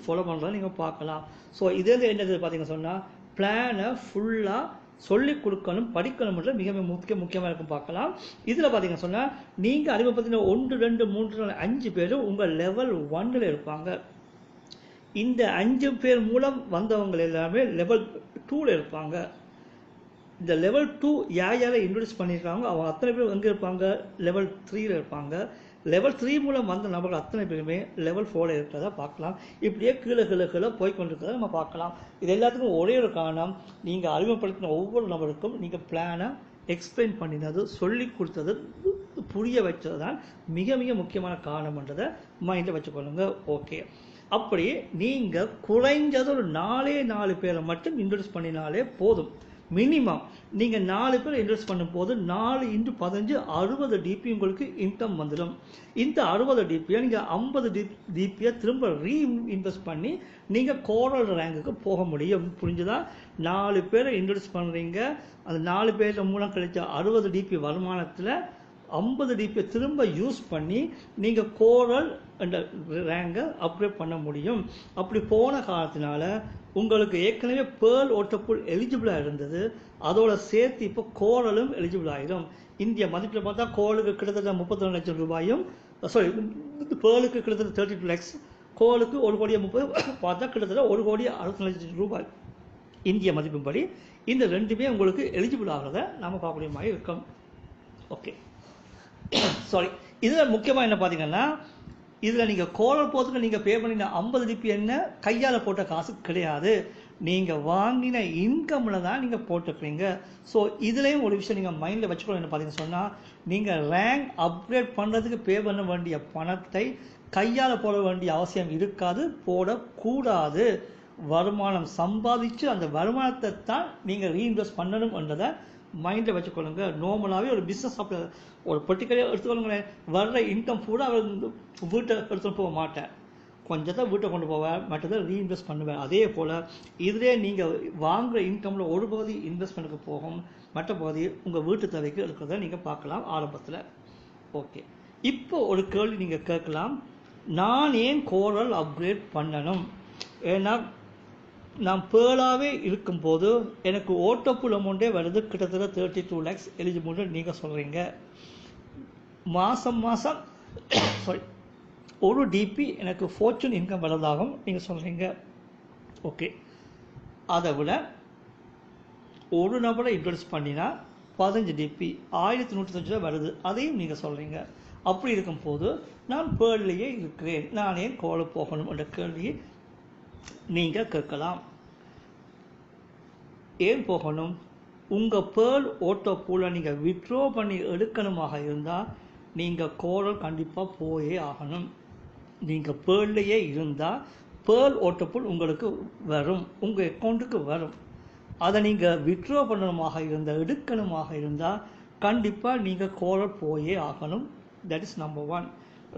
S1: ஃபாலோ பண்ணுறத நீங்கள் பார்க்கலாம். ஸோ இதே என்னது பார்த்தீங்கன்னா சொன்னால், பிளானை ஃபுல்லாக சொல்லி கொடுக்கணும், படிக்கணும்ன்ற மிக முக்கியமாக இருக்கும் பார்க்கலாம். இதில் பார்த்தீங்கன்னா சொன்னால், நீங்கள் அறிமுகப்படுத்தின 1 2 3 4 5 பேரும் உங்கள் லெவல் 1ல் இருப்பாங்க. இந்த 5 பேர் மூலம் வந்தவங்க எல்லாமே லெவல் 2ல் இருப்பாங்க. இந்த லெவல் 2 யாரை இன்ட்ரடியூஸ் பண்ணியிருக்காங்க அவங்க அத்தனை பேர் எங்கே இருப்பாங்க, லெவல் 3ல் இருப்பாங்க. லெவல் 3 மூலம் வந்த நபர்கள் அத்தனை பேருமே லெவல் 4ல் இருக்கிறத பார்க்கலாம். இப்படியே கீழே போய் கொண்டிருக்கிறத நம்ம பார்க்கலாம். இது எல்லாத்துக்கும் ஒரே ஒரு காரணம், நீங்கள் அறிமுகப்படுத்தின ஒவ்வொரு நபருக்கும் நீங்கள் பிளானை எக்ஸ்பிளைன் பண்ணினது, சொல்லி கொடுத்தது, புரிய வச்சது தான் மிக மிக முக்கியமான காரணம்ன்றதை மைண்டில் வச்சுக்கொள்ளுங்க. ஓகே, அப்படி நீங்கள் குறைஞ்சது ஒரு 4 பேரை மட்டும் இன்ட்ரடியூஸ் பண்ணினாலே போதும். மினிமம் நீங்கள் 4 பேர் இன்ட்ரடியூஸ் பண்ணும் போது 4 × 15 60 DP உங்களுக்கு இன்கம் வந்துடும். இந்த 60 DPயை நீங்கள் 50 DPயை திரும்ப ரீஇன்வெஸ்ட் பண்ணி நீங்கள் கோரல் ரேங்குக்கு போக முடியும். புரிஞ்சுதா? 4 பேரை இன்ட்ரடியூஸ் பண்ணுறீங்க, அந்த 4 பேர் மூலம் கிடைச்ச 60 DP வருமானத்தில் 50 டிபி திரும்ப யூஸ் பண்ணி நீங்கள் கோரல் என்ற ரேங்கை அப்கிரேட் பண்ண முடியும். அப்படி போன காலத்தினால உங்களுக்கு ஏற்கனவே பேர்ல் ஓட்டப்புல் எலிஜிபிளாக இருந்தது, அதோட சேர்த்து இப்போ கோரலும் எலிஜிபிள் ஆகிடும். இந்திய மதிப்பில் பார்த்தா கோரலுக்கு கிட்டத்தட்ட 32 லட்சம் ரூபாயும், சாரி பேர்லுக்கு கிட்டத்தட்ட 32 lakhs, கோரலுக்கு 1,30,00,000 பார்த்தா கிட்டத்தட்ட 1,64 லட்சம் ரூபாய் இந்திய மதிப்பின்படி. இந்த ரெண்டுமே உங்களுக்கு எலிஜிபிள் ஆகிறத நம்ம பார்க்கக்கூடிய மாதிரி இருக்கும். ஓகே, சாரி, இதில் முக்கியமாக என்ன பார்த்தீங்கன்னா, இதில் நீங்கள் கோரல் போகிறதுக்கு நீங்கள் பே பண்ணின 50 டிபி என்ன கையால் போட்ட காசு கிடையாது, நீங்கள் வாங்கின இன்கமில் தான் நீங்கள் போட்டுக்கிறீங்க. ஸோ இதுலேயும் ஒரு விஷயம் நீங்கள் மைண்டில் வச்சுக்கணும். என்ன பார்த்தீங்கன்னு சொன்னால், நீங்கள் ரேங்க் அப்கிரேட் பண்ணுறதுக்கு பே பண்ண வேண்டிய பணத்தை கையால் போட வேண்டிய அவசியம் இருக்காது, போடக்கூடாது. வருமானம் சம்பாதிச்சு அந்த வருமானத்தை தான் நீங்கள் ரீஇன்வெஸ்ட் பண்ணணும் என்றதை மைண்டில் வச்சுக்கொள்ளுங்க. நார்மலாகவே ஒரு பிஸ்னஸ் ஒரு பர்டிகுலர் எடுத்துக்கொள்ளுங்களேன், வர்ற இன்கம் பூரா வீட்டை எடுத்துகிட்டு போக மாட்டேன், கொஞ்சத்தை வீட்டை கொண்டு போவேன், மற்றதை ரீஇன்வெஸ்ட் பண்ணுவேன். அதே போல் இதிலே நீங்கள் வாங்குகிற இன்கமில் ஒரு பகுதி இன்வெஸ்ட்மெண்ட்டுக்கு போகும், மற்ற பகுதி உங்கள் வீட்டு தேவைக்கு இருக்கிறத நீங்கள் பார்க்கலாம் ஆரம்பத்தில். ஓகே, இப்போ ஒரு கேள்வி நீங்கள் கேட்கலாம், நான் ஏன் கோரல் அப்கிரேட் பண்ணணும்? ஏன்னா நான் பேர்லாகவே இருக்கும்போது எனக்கு ஓட்டப்புல் அமௌண்ட்டே வருது கிட்டத்தட்ட 32 lakhs எலிஜிபிள் நீங்கள் சொல்கிறீங்க. மாதம் சாரி ஒரு டிபி எனக்கு ஃபார்ச்சூன் இன்கம் வரதாகும் நீங்கள் சொல்கிறீங்க. ஓகே, அதை விட ஒரு நபரை இன்ட்ரடியூஸ் பண்ணினா 15 டிபி 1195 வருது, அதையும் நீங்கள் சொல்கிறீங்க. அப்படி இருக்கும்போது நான் பேர்லேயே இருக்கிறேன், நான் ஏன் கோரல் போகணும் என்ற கேள்வியை நீங்கள் கேட்கலாம். ஏன் போகணும்? உங்கள் பேர்ல் ஓட்டோ பூலை நீங்கள் வித்ட்ரா பண்ணி எடுக்கணுமாக இருந்தால் நீங்கள் கோரல் கண்டிப்பாக போயே ஆகணும். நீங்கள் பேர்லையே இருந்தால் பேர்ல் ஓட்டோ பூல் உங்களுக்கு வரும், உங்கள் அக்கௌண்ட்டுக்கு வரும். அதை நீங்கள் வித்ட்ரா பண்ணணுமாக இருந்தால், எடுக்கணுமாக இருந்தால் கண்டிப்பாக நீங்கள் கோரல் போயே ஆகணும். That is number 1.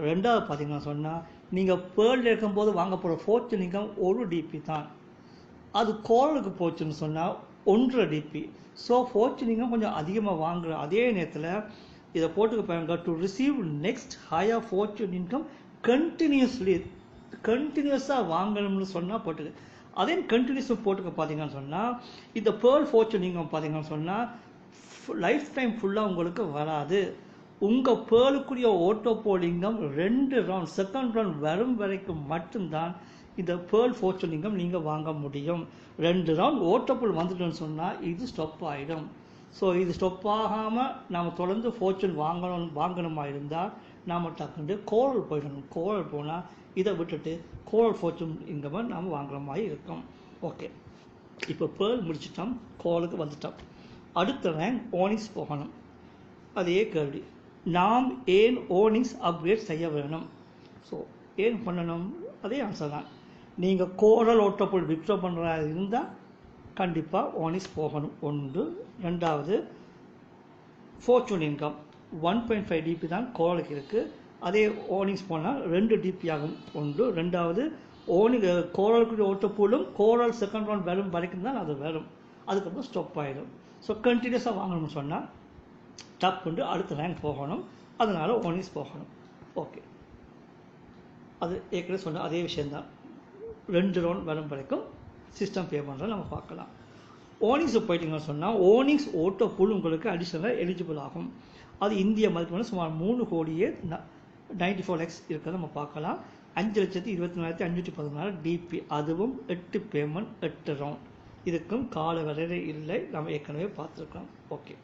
S1: ரெண்டாவது பார்த்தீங்கன்னா சொன்னால், நீங்கள் பேர்லில் இருக்கும்போது வாங்க போகிற ஃபார்ச்சூன் இன்கம் ஒரு டிபி தான், அது கோரலுக்கு போச்சுன்னு சொன்னால் 1.5 டிபி. ஸோ ஃபார்ச்சூன் இன்கம் கொஞ்சம் அதிகமாக வாங்குற அதே நேரத்தில் இதை போட்டுக்க பாருங்க, to receive next higher fortune income கண்டினியூஸாக வாங்கணும்னு சொன்னால் போட்டுக்க. அதே கண்டினியூஸாக போட்டுக்க பார்த்தீங்கன்னு சொன்னால், இந்த பேர்ல் ஃபார்ச்சூன் இன்கம் பார்த்தீங்கன்னு சொன்னால் லைஃப் டைம் ஃபுல்லாக உங்களுக்கு வராது. உங்கள் பேர்லுக்குரிய ஓட்டோ போல் இன்கம் 2 ரவுண்ட், செகண்ட் ரவுண்ட் வரும் வரைக்கும் மட்டும்தான் இந்த பேர்ல் ஃபார்ச்சூன் இன்கம் நீங்கள் வாங்க முடியும். 2 ரவுண்ட் ஓட்டோபோல் வந்துட்டோன்னு சொன்னால் இது ஸ்டாப் ஆகிடும். ஸோ இது ஸ்டாப் ஆகாமல் நாம் தொடர்ந்து ஃபார்ச்சூன் வாங்கணுமா இருந்தால் நாம் டக்குண்டு கோரல் போயிடணும். கோரல் போனால் இதை விட்டுட்டு கோரல் ஃபார்ச்சூன் இன்கமை நாம் வாங்குற மாதிரி இருக்கும். ஓகே, இப்போ பேர்ல் முடிச்சிட்டோம், கோரலுக்கு வந்துட்டோம். அடுத்த ரேங்க் ஓனிங்ஸ் போகணும். அதே கேள்வி, நாம் ஏன் ஓனிங்ஸ் அப்கிரேட் செய்ய வேணும்? ஸோ ஏன் பண்ணணும்? அதே ஆன்சர் தான். நீங்கள் கோரல் ஓட்டோபோல் வித்ட்ரா பண்ணுறதா இருந்தால் கண்டிப்பாக ஓனிங்ஸ் போகணும், ஒன்று. ரெண்டாவது, ஃபார்ச்சூன் இன்கம் 1.5 டிபி தான் கோரலுக்கு இருக்குது, அதே ஓனிங்ஸ் போனால் 2 டிபி ஆகும், ஒன்று. ரெண்டாவது, கோரலுக்குரிய ஓட்டோபோலும் கோரல் செகண்ட் ரவுண்ட் வரும் வரைக்கும் தான் அது வரும், அதுக்கப்புறம் ஸ்டாப் ஆகிடும். ஸோ கண்டினியூஸாக வாங்கணும்னு சொன்னால் டப்புண்டு அடுத்த ரேங்க் போகணும், அதனால் ஓனிங்ஸ் போகணும். ஓகே, அது ஏற்கனவே சொன்ன அதே விஷயந்தான், 2 ரவுண்ட் வரும் வரைக்கும் சிஸ்டம் பே பண்ணுறத நம்ம பார்க்கலாம். ஓனிங்ஸ் போயிட்டீங்கன்னு சொன்னால் ஓனிங்ஸ் ஓட்டோ பூல் உங்களுக்கு அடிஷனலாக எலிஜிபிள் ஆகும். அது இந்திய மதிப்பு சுமார் 3,94 lakhs இருக்கிறத நம்ம பார்க்கலாம். 5,24,514 டிபி, அதுவும் 8 பேமெண்ட் 8 ரவுண்ட். இதுக்கும் கால வரையறை இல்லை, நம்ம ஏற்கனவே பார்த்துருக்கோம். ஓகே,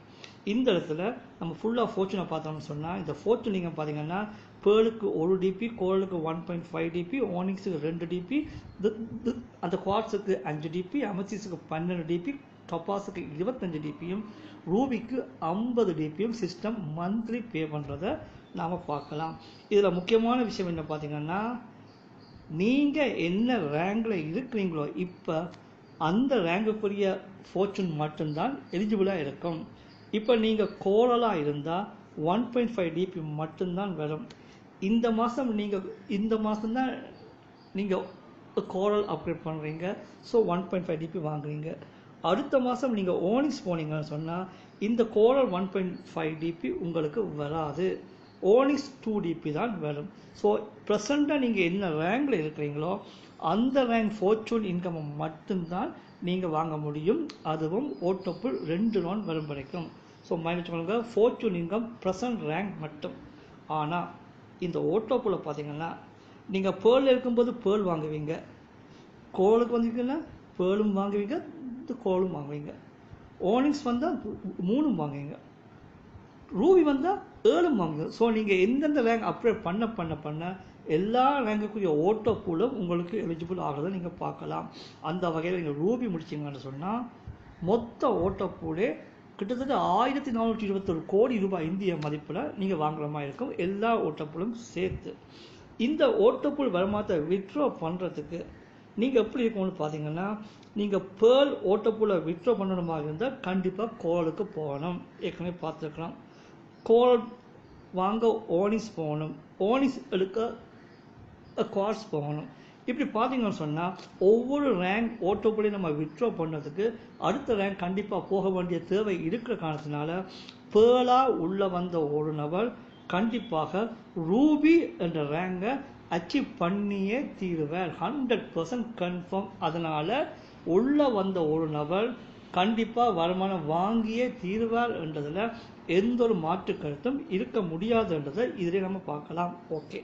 S1: இந்த இடத்துல நம்ம ஃபுல்லாக ஃபார்ச்சூனை பார்த்தோம்னு சொன்னால், இந்த ஃபார்ச்சூன் நீங்கள் பார்த்தீங்கன்னா பேர்லுக்கு 1 டிபி, கோரலுக்கு 1.5 டிபி, ஓனிங்ஸுக்கு 2 டிபி, அந்த குவார்ட்ஸுக்கு 5 டிபி, அமெத்திஸ்டுக்கு 12 டிபி, டொபாஸுக்கு 25 டிபியும், ரூபிக்கு 50 டிபியும் சிஸ்டம் மந்த்லி பே பண்ணுறதை நாம் பார்க்கலாம். இதில் முக்கியமான விஷயம் என்ன பார்த்தீங்கன்னா, நீங்கள் என்ன ரேங்கில் இருக்கிறீங்களோ இப்போ அந்த ரேங்குக்குரிய ஃபார்ச்சூன் மட்டும்தான் எலிஜிபிளாக இருக்கும். இப்போ நீங்கள் கோரலாக இருந்தால் 1.5 டிபி மட்டும்தான் வரும். இந்த மாதம் தான் நீங்கள் கோரல் அப்கிரேட் பண்ணுறீங்க, ஸோ 1.5 டிபி வாங்குறீங்க. அடுத்த மாதம் நீங்கள் ஓனிங்ஸ் போனீங்கன்னு சொன்னால் இந்த கோரல் 1.5 டிபி உங்களுக்கு வராது. ஓனிக்ஸ் 2 டிபி தான் வரும். ஸோ ப்ரெசண்டாக நீங்கள் என்ன ரேங்கில் இருக்கிறீங்களோ அந்த ரேங்க் ஃபார்ச்சூன் இன்கம் மட்டும்தான் நீங்கள் வாங்க முடியும். அதுவும் ஓட்டோப்புள் 2 ரவுண்ட் வரும் வரைக்கும். ஸோ மைண்ட் வச்சுக்கோங்க, ஃபார்ச்சூன் இன்கம் ப்ரெசன்ட் ரேங்க் மட்டும். ஆனால் இந்த ஓட்டோப்புல பார்த்தீங்கன்னா நீங்கள் பேர்ல் இருக்கும்போது பேர்ல் வாங்குவீங்க, கோலுக்கு வந்தீங்கன்னா பேர்லும் வாங்குவீங்க, இந்த கோலும் வாங்குவீங்க. ஓனிக்ஸ் வந்தால் 3 வாங்குவீங்க, ரூபி வந்தால் 7 வாங்குவீங்க. ஸோ நீங்கள் எந்தெந்த ரேங்க் அப்கிரேட் பண்ண எல்லா ரேங்குக்குரிய ஓட்டோப்புலும் உங்களுக்கு எலிஜிபிள் ஆகிறத நீங்கள் பார்க்கலாம். அந்த வகையில் நீங்கள் ரூபி முடிச்சிங்கன்னு சொன்னால் மொத்த ஓட்டோப்பூலே கிட்டத்தட்ட 1421 கோடி ரூபாய் இந்திய மதிப்பில் நீங்கள் வாங்குற மாதிரி இருக்கும், எல்லா ஓட்டோப்புலும் சேர்த்து. இந்த ஓட்டோப்புள் வருமானத்தை வித்ட்ரா பண்ணுறதுக்கு நீங்கள் எப்படி இருக்கும்னு பார்த்தீங்கன்னா, நீங்கள் பேர்ல் ஓட்டோப்புல வித்ட்ரா பண்ணணுமா இருந்தால் கண்டிப்பாக கோலுக்கு போகணும். ஏற்கனவே பார்த்துருக்கலாம். கோல் வாங்க ஓனிக்ஸ் போகணும், ஓனிக்ஸ் எடுக்க குவார்ட்ஸ் போகணும். இப்படி பார்த்தீங்கன்னு சொன்னால் ஒவ்வொரு ரேங்க் ஓட்டோப்புலையும் நம்ம வித்ட்ரா பண்ணதுக்கு அடுத்த ரேங்க் கண்டிப்பாக போக வேண்டிய தேவை இருக்கிற காரணத்தினால பேர்லாக உள்ள வந்த ஒரு நபர் கண்டிப்பாக ரூபி என்ற ரேங்கை அச்சீவ் பண்ணியே தீருவார், 100% கன்ஃபார்ம். அதனால் உள்ள வந்த ஒரு நபர் கண்டிப்பாக வருமானம் வாங்கியே தீருவார் என்றதில் எந்த ஒரு மாற்று கருத்தும் இருக்க முடியாதுன்றதை இதிலே நம்ம பார்க்கலாம். ஓகே,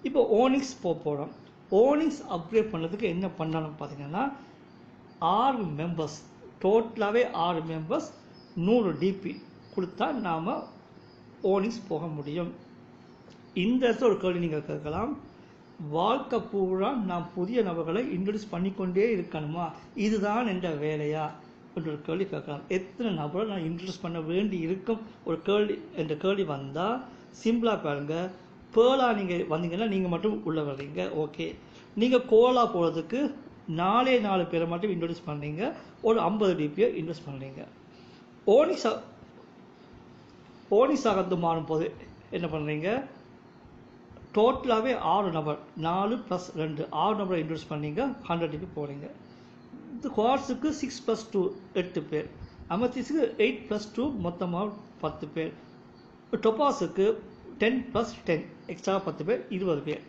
S1: இப்போ ஓனிக்ஸ் போகிறோம். ஓனிக்ஸ் அப்கிரேட் பண்ணதுக்கு என்ன பண்ணணும் பார்த்தீங்கன்னா, 6 மெம்பர்ஸ், டோட்டலாகவே 6 மெம்பர்ஸ் 100 டிபி கொடுத்தா நாம் ஓனிக்ஸ் போக முடியும். இந்த இடத்துல ஒரு கேள்வி நீங்கள் கேட்கலாம், வாழ்க்கை பூரா நான் புதிய நபர்களை இன்ட்ரடியூஸ் பண்ணிக்கொண்டே இருக்கணுமா, இதுதான் என்ற வேலையா என்ற ஒரு கேள்வி கேட்கலாம். எத்தனை நபரை நான் இன்ட்ரடியூஸ் பண்ண வேண்டி இருக்கும் ஒரு கேள்வி என்ற கேள்வி வந்தால் சிம்பிளாக பாருங்கள். பேர்லாக நீங்கள் வந்தீங்கன்னா நீங்கள் மட்டும் உள்ள வர்றீங்க. ஓகே, நீங்கள் கோலா போகிறதுக்கு 4 பேரை மட்டும் இன்ட்ரடியூஸ் பண்ணுறீங்க, ஒரு 50 டிபியை இன்வெஸ்ட் பண்ணுறீங்க. ஓனிக்ஸ் ஆகிறது மாறும் போது என்ன பண்ணுறீங்க, டோட்டலாகவே 6 நபர், 4 + 2 6 நபரை இன்ட்ரடியூஸ் பண்ணீங்க, 100 டிபி போகிறீங்க. இந்த குவார்ட்ஸுக்கு 6 + 2 8 பேர், அமெத்திஸ்க்கு 8 + 2 மொத்தமாக 10 பேர், டொபாஸுக்கு 10 + 10 எக்ஸ்ட்ரா 10 பேர், 20 பேர்.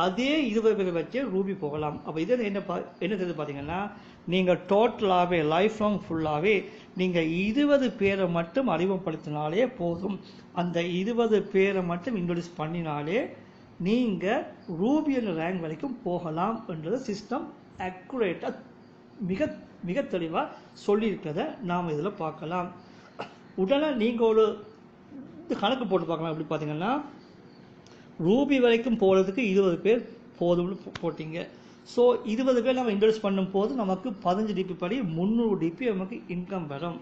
S1: அதே 20 பேரை வச்சு ரூபி போகலாம். அப்போ இதை என்ன தெரியுது பார்த்தீங்கன்னா, நீங்கள் டோட்டலாகவே லைஃப் லாங் ஃபுல்லாகவே நீங்கள் 20 பேரை மட்டும் அறிமுகப்படுத்தினாலே போதும். அந்த 20 பேரை மட்டும் இன்ட்ரடியூஸ் பண்ணினாலே நீங்கள் ரூபியன் ரேங்க் வரைக்கும் போகலாம் என்றது சிஸ்டம் அக்குரேட்டாக மிக மிக தெளிவாக சொல்லியிருக்கிறத நாம் இதில் பார்க்கலாம். உடனே நீங்கள் ஒரு கணக்கு போட்டு பார்க்கலாம். எப்படி பார்த்தீங்கன்னா, ரூபி வரைக்கும் போகிறதுக்கு 20 பேர் போதும்னு போட்டிங்க. ஸோ 20 பேர் நம்ம இன்ட்ரடியூஸ் பண்ணும்போது நமக்கு 15 டிபி படி 300 டிபி நமக்கு இன்கம் வரும்.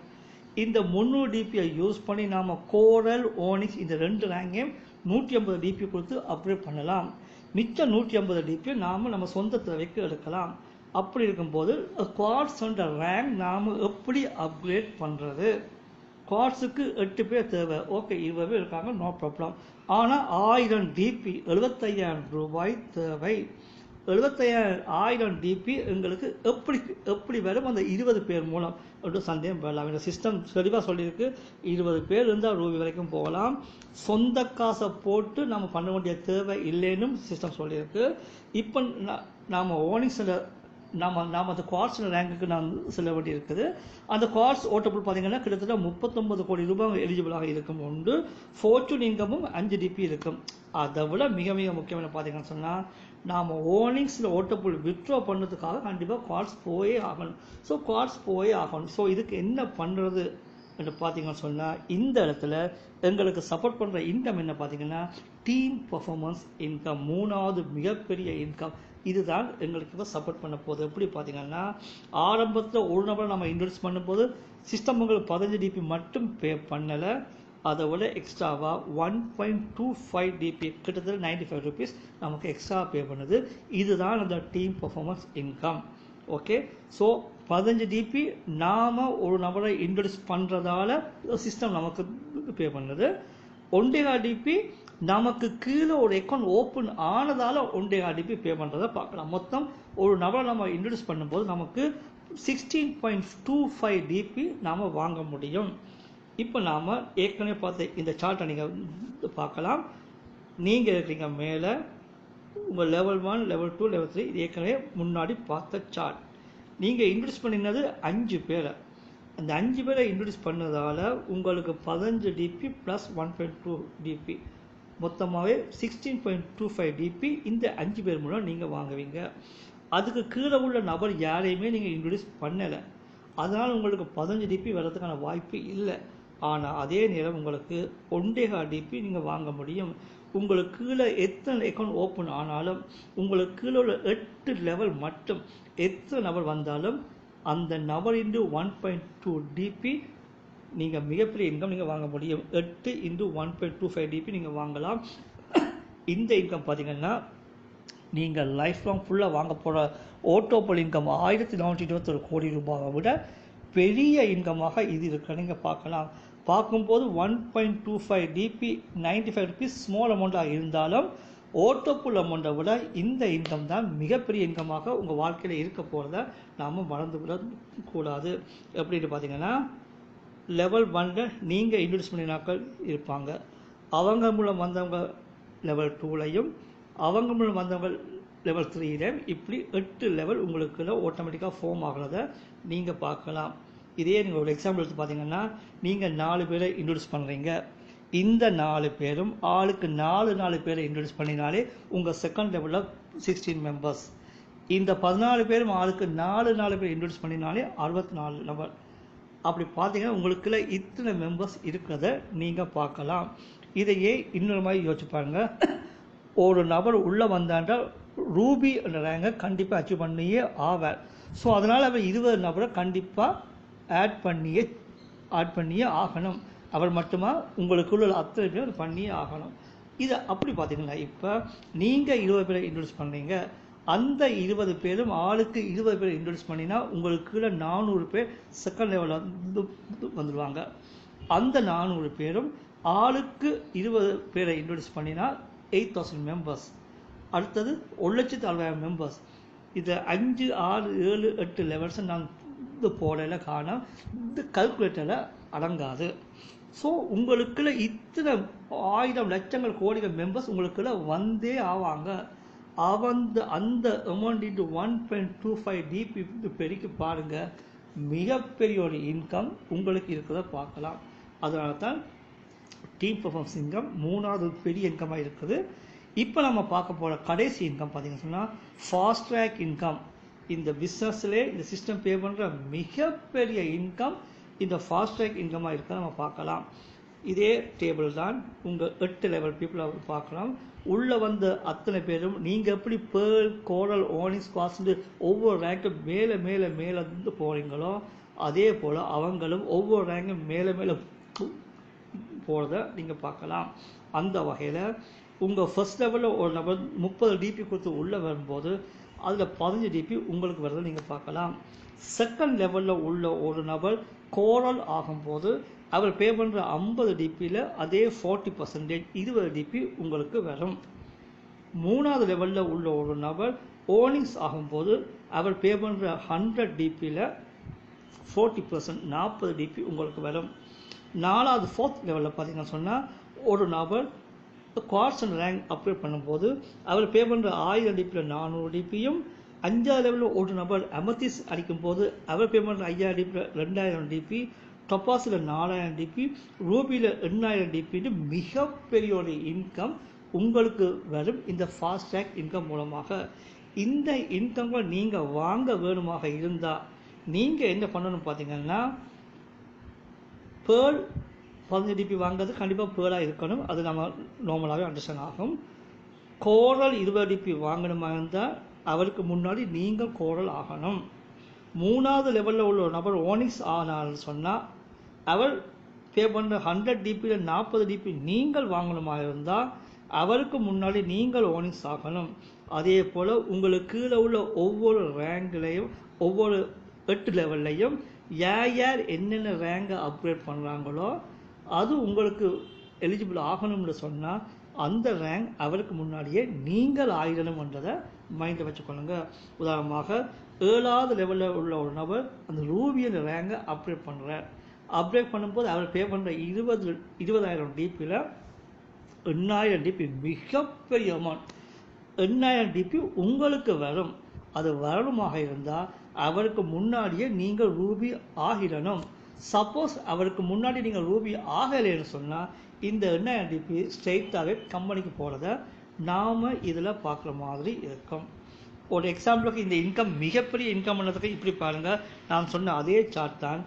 S1: இந்த 300 டிபியை யூஸ் பண்ணி நாம் கோரல், ஓனிக்ஸ் இந்த 2 ரேங்கையும் 150 டிபி கொடுத்து அப்கிரேட் பண்ணலாம். மிச்சம் 150 டிபியை நாம் நம்ம சொந்த தேவைக்கு எடுக்கலாம். அப்படி இருக்கும்போது குவார்ட்ஸ் என்ற ரேங்க் நாம் எப்படி அப்கிரேட் பண்ணுறது? குவார்ட்ஸுக்கு 8 பேர் தேவை. ஓகே, 20 பேர் இருக்காங்க, நோ ப்ராப்ளம். ஆனால் 1000 டிபி 75,000 ரூபாய் தேவை. 75,000 டிபி எங்களுக்கு எப்படி வரும் அந்த 20 பேர் மூலம் ஒரு சந்தேகம் வரலாம். இந்த சிஸ்டம் தெளிவாக சொல்லியிருக்கு, 20 பேர் இருந்தால் ரூபி வரைக்கும் போகலாம். சொந்த காசை போட்டு நம்ம பண்ண வேண்டிய தேவை இல்லைன்னு சிஸ்டம் சொல்லியிருக்கு. இப்போ நாம் ஓனிக்ஸில் நாம் அந்த குவார்ட்ஸ் ரேங்குக்கு நாம் செல்ல வேண்டி இருக்குது. அந்த குவார்ட்ஸ் ஓட்டப்புள் பார்த்தீங்கன்னா கிட்டத்தட்ட 39 கோடி ரூபாய் எலிஜிபிளாக இருக்கும். உண்டு ஃபார்ச்சூன் இன்கமும் 5 டிபி இருக்கும். அதை விட மிக மிக முக்கியமான பார்த்தீங்கன்னு சொன்னால், நாம் ஓனிக்ஸில் ஓட்டப்புள் வித்ட்ரா பண்ணுறதுக்காக கண்டிப்பாக குவார்ட்ஸ் போயே ஆகணும். ஸோ குவார்ட்ஸ் போயே ஆகணும். ஸோ இதுக்கு என்ன பண்ணுறது என்று பார்த்தீங்கன்னு சொன்னால், இந்த இடத்துல எங்களுக்கு சப்போர்ட் பண்ணுற இன்கம் என்ன பார்த்தீங்கன்னா, டீம் பர்ஃபார்மன்ஸ் இன்கம், 3வது மிகப்பெரிய இன்கம். இதுதான் எங்களுக்கு இப்போ சப்போர்ட் பண்ண போகுது. எப்படி பார்த்தீங்கன்னா, ஆரம்பத்தில் ஒரு நபரை நம்ம இன்ட்ரடியூஸ் பண்ணும்போது சிஸ்டம் உங்களுக்கு 15 டிபி மட்டும் பே பண்ணலை, அதை விட எக்ஸ்ட்ராவாக 1.25 டிபி கிட்டத்தட்ட 95 ருபீஸ் நமக்கு எக்ஸ்ட்ரா பே பண்ணுது. இதுதான் அந்த team performance income. Okay, so 15 DP நாம் ஒரு நபரை இன்ட்ரடியூஸ் பண்ணுறதால சிஸ்டம் நமக்கு பே பண்ணுது. 1.5 டிபி நமக்கு கீழே ஒரு அக்கௌண்ட் ஓப்பன் ஆனதால் 1.5 டிபி பே பண்ணுறதை பார்க்கலாம். மொத்தம் ஒரு நபரை நம்ம இன்ட்ரடியூஸ் பண்ணும்போது நமக்கு 16.25 டிபி நாம் வாங்க முடியும். இப்போ நாம் ஏற்கனவே பார்த்த இந்த சார்ட்டை நீங்கள் பார்க்கலாம். நீங்கள் இருக்கிறீங்க மேலே, உங்கள் லெவல் 1, லெவல் 2, லெவல் 3 இது ஏற்கனவே முன்னாடி பார்த்த சார்ட். நீங்கள் இன்ட்ரடியூஸ் பண்ணினது 5 பேரை. அந்த 5 பேரை இன்ட்ரடியூஸ் பண்ணதால் உங்களுக்கு 15 டிபி ப்ளஸ் 1.2 டிபி மொத்தமாகவே 16.25 டிபி இந்த 5 பேர் மூலம் நீங்கள் வாங்குவீங்க. அதுக்கு கீழே உள்ள நபர் யாரையுமே நீங்கள் இன்ட்ரடியூஸ் பண்ணலை. அதனால் உங்களுக்கு 15 டிபி வர்றதுக்கான வாய்ப்பு இல்லை. ஆனால் அதே நேரம் உங்களுக்கு 1.25 டிபி நீங்கள் வாங்க முடியும். உங்களுக்கு கீழே எத்தனை அக்கௌண்ட் ஓப்பன் ஆனாலும் உங்களுக்கு கீழே உள்ள 8 லெவல் மட்டும் எத்தனை நபர் வந்தாலும் அந்த நபர் இன்டு 1.2 டிபி நீங்கள் மிகப்பெரிய இன்கம் நீங்கள் வாங்க முடியும். 8 இன்டு 1.25 டிபி நீங்கள் வாங்கலாம். இந்த இன்கம் பார்த்தீங்கன்னா நீங்கள் லைஃப் லாங் ஃபுல்லாக வாங்க போகிற ஓட்டோபோல் இன்கம் 1421 கோடி ரூபாயை விட பெரிய இன்கமாக இது இருக்க நீங்கள் பார்க்கலாம். பார்க்கும்போது 1.25 டிபி 95 ருபீஸ் ஸ்மால் அமௌண்ட்டாக இருந்தாலும் ஓட்டோபோல் அமௌண்ட்டை விட இந்த இன்கம் தான் மிகப்பெரிய இன்கமாக உங்கள் வாழ்க்கையில் இருக்க போகிறத நாம் மறந்து விடக்கூடாது. எப்படின்னு பார்த்தீங்கன்னா லெவல் 1 நீங்கள் இன்ட்ரடியூஸ் பண்ணினாக்கள் இருப்பாங்க. அவங்க மூலம் வந்தவங்க லெவல் 2லையும் அவங்க மூலம் வந்தவங்க லெவல் 3லையும் இப்படி 8 லெவல் உங்களுக்கு ஆட்டோமேட்டிக்காக ஃபார்ம் ஆகிறத நீங்கள் பார்க்கலாம். இதே நீங்கள் ஒரு எக்ஸாம்பிள் எடுத்து பார்த்தீங்கன்னா நீங்கள் 4 பேரை இன்ட்ரடியூஸ் பண்ணுறீங்க. இந்த 4 பேரும் ஆளுக்கு 4 பேரை இன்ட்ரடியூஸ் பண்ணினாலே உங்கள் செகண்ட் லெவலில் 16 மெம்பர்ஸ். இந்த 14 பேரும் ஆளுக்கு 4 பேர் இன்ட்ரடியூஸ் பண்ணினாலே 64 நபர். அப்படி பார்த்தீங்கன்னா உங்களுக்குள்ள இத்தனை மெம்பர்ஸ் இருக்கிறத நீங்கள் பார்க்கலாம். இதையே இன்னொரு மாதிரி யோசிச்சு பாருங்க. ஒரு நபர் உள்ளே வந்தாண்டால் ரூபி என்ற ரேங்கை கண்டிப்பாக அச்சீவ் பண்ணியே ஆவார். ஸோ அதனால் அவர் 20 நபரை கண்டிப்பாக ஆட் பண்ணியே ஆகணும். அவர் மட்டுமா உங்களுக்குள்ள அத்தனை பேர் பண்ணியே ஆகணும். இதை அப்படி பார்த்தீங்கன்னா இப்போ நீங்கள் 20 பேரை இன்ட்ரடியூஸ் பண்ணுறீங்க. அந்த 20 பேரும் ஆளுக்கு 20 பேர் இன்ட்ரடியூஸ் பண்ணினா உங்களுக்கு 400 பேர் செகண்ட் லெவலில் வந்துடுவாங்க. அந்த 400 பேரும் ஆளுக்கு 20 பேரை இன்ட்ரடியூஸ் பண்ணினா 8000 மெம்பர்ஸ். அடுத்தது 1,60,000 மெம்பர்ஸ். இதை 5, 6, 7, 8 லெவல்ஸ் நான் இந்த போடல காண இந்த கல்குலேட்டரில் அடங்காது. ஸோ உங்களுக்குள்ள இத்தனை 1000 லட்சங்கள் கோடிகள் மெம்பர்ஸ் உங்களுக்குள்ள வந்தே ஆவாங்க. அந்த அமௌண்ட் இன்ட்டு 1.25 டிபி பெருக்கி பாருங்கள், மிகப்பெரிய ஒரு இன்கம் உங்களுக்கு இருக்கிறத பார்க்கலாம். அதனால தான் டீம் பர்ஃபார்மன்ஸ் இன்கம் 3வது பெரிய இன்கமாக இருக்குது. இப்போ நம்ம பார்க்க போகிற கடைசி இன்கம் பார்த்தீங்கன்னு சொன்னால் ஃபாஸ்ட் ட்ராக் இன்கம். இந்த பிஸ்னஸ்லே இந்த சிஸ்டம் பே பண்ணுற மிகப்பெரிய இன்கம் இந்த ஃபாஸ்ட் ட்ராக் இன்கமாக இருக்க நம்ம பார்க்கலாம். இதே டேபிள் தான் உங்கள் 8 லெவல் பீப்புளை பார்க்கலாம். உள்ளே வந்த அத்தனை பேரும் நீங்கள் எப்படி பேர்ல், கோரல், ஓனிக்ஸ், காஸ்ட் ஒவ்வொரு ரேங்க்கும் மேலே மேலே மேலே போகிறீங்களோ அதே போல் அவங்களும் ஒவ்வொரு ரேங்கும் மேலே மேலே போகிறத நீங்கள் பார்க்கலாம். அந்த வகையில் உங்கள் ஃபர்ஸ்ட் லெவலில் ஒரு நபர் 30 டிபி கொடுத்து உள்ளே வரும்போது அதில் 15 டிபி உங்களுக்கு வரதை நீங்கள் பார்க்கலாம். செகண்ட் லெவலில் உள்ள ஒரு நபர் கோரல் ஆகும்போது அவர் பே பண்ணுற 50 டிபியில் அதே 40% 20 டிபி உங்களுக்கு வரும். 3வது லெவலில் உள்ள ஒரு நபர் ஓனிங்ஸ் ஆகும்போது அவர் பே பண்ணுற 100 டிபியில் 40% 40 டிபி உங்களுக்கு வரும். 4வது 4th லெவலில் பார்த்தீங்கன்னா சொன்னால் ஒரு நபர் குவார்ட்ஸ் அண்ட் ரேங்க் அப்கிரேட் பண்ணும்போது அவர் பே பண்ணுற 1000 டிபியில் 400 டிபியும், 5வது லெவலில் ஒரு நபர் அமத்திஸ் அடிக்கும் போது அவர் பே பண்ணுற 5000 டிபியில் 2000 டிபி, டொப்பாஸில் 4000 டிபி, ரூபியில் 8000 டிபின்னு மிகப்பெரிய ஒரு இன்கம் உங்களுக்கு வரும் இந்த ஃபாஸ்ட் ட்ராக் இன்கம் மூலமாக. இந்த இன்கம்களை நீங்கள் வாங்க வேணுமாக இருந்தால் நீங்கள் என்ன பண்ணணும் பார்த்தீங்கன்னா பேர்ல் 15 டிபி வாங்குறது கண்டிப்பாக பேர்லாக இருக்கணும். அது நம்ம நார்மலாகவே அண்டர்ஸ்டாண்ட் ஆகும். கோரல் 20 டிபி வாங்கணுமா இருந்தால் அவருக்கு முன்னாடி நீங்கள் கோரல் ஆகணும். 3வது லெவலில் உள்ள ஒரு நபர் ஓனிக்ஸ் ஆனாலும் சொன்னால் அவர் பே பண்ணுற 100 டிபியில் 40 டிபி நீங்கள் வாங்கணுமா இருந்தால் அவருக்கு முன்னாடி நீங்கள் ஓனிக்ஸ் ஆகணும். அதே போல் உங்களுக்கு கீழே உள்ள ஒவ்வொரு ரேங்க்லையும் ஒவ்வொரு 8 லெவல்லையும் யார் என்னென்ன ரேங்கை அப்கிரேட் பண்ணுறாங்களோ அது உங்களுக்கு எலிஜிபிள் ஆகணும்னு சொன்னால் அந்த ரேங்க் அவருக்கு முன்னாடியே நீங்கள் ஆயிடணும்ன்றதை மைண்டில் வச்சுக்கொள்ளுங்க. உதாரணமாக 7வது லெவலில் உள்ள ஒரு நபர் அந்த ரூபியன் ரேங்கை அப்கிரேட் பண்ணுறார். அப்கிரேட் பண்ணும்போது அவர் பே பண்ணுற 20,000 டிபியில் 8,000 டிபி மிகப்பெரிய அமௌண்ட். 8,000 டிபி உங்களுக்கு வரும். அது வரணுமாக இருந்தால் அவருக்கு முன்னாடியே நீங்கள் ரூபி ஆகிடணும். சப்போஸ் அவருக்கு முன்னாடி நீங்கள் ரூபி ஆகலைன்னு சொன்னால் இந்த 8,000 டிபி ஸ்ட்ரெயிட்டாகவே கம்பெனிக்கு போகிறத நாம் இதில் பார்க்குற மாதிரி இருக்கும். ஒரு எக்ஸாம்பிளுக்கு இந்த இன்கம் மிகப்பெரிய இன்கம் பண்ணதுக்கு இப்படி பாருங்கள். நான் சொன்ன அதே சார்ட் தான்.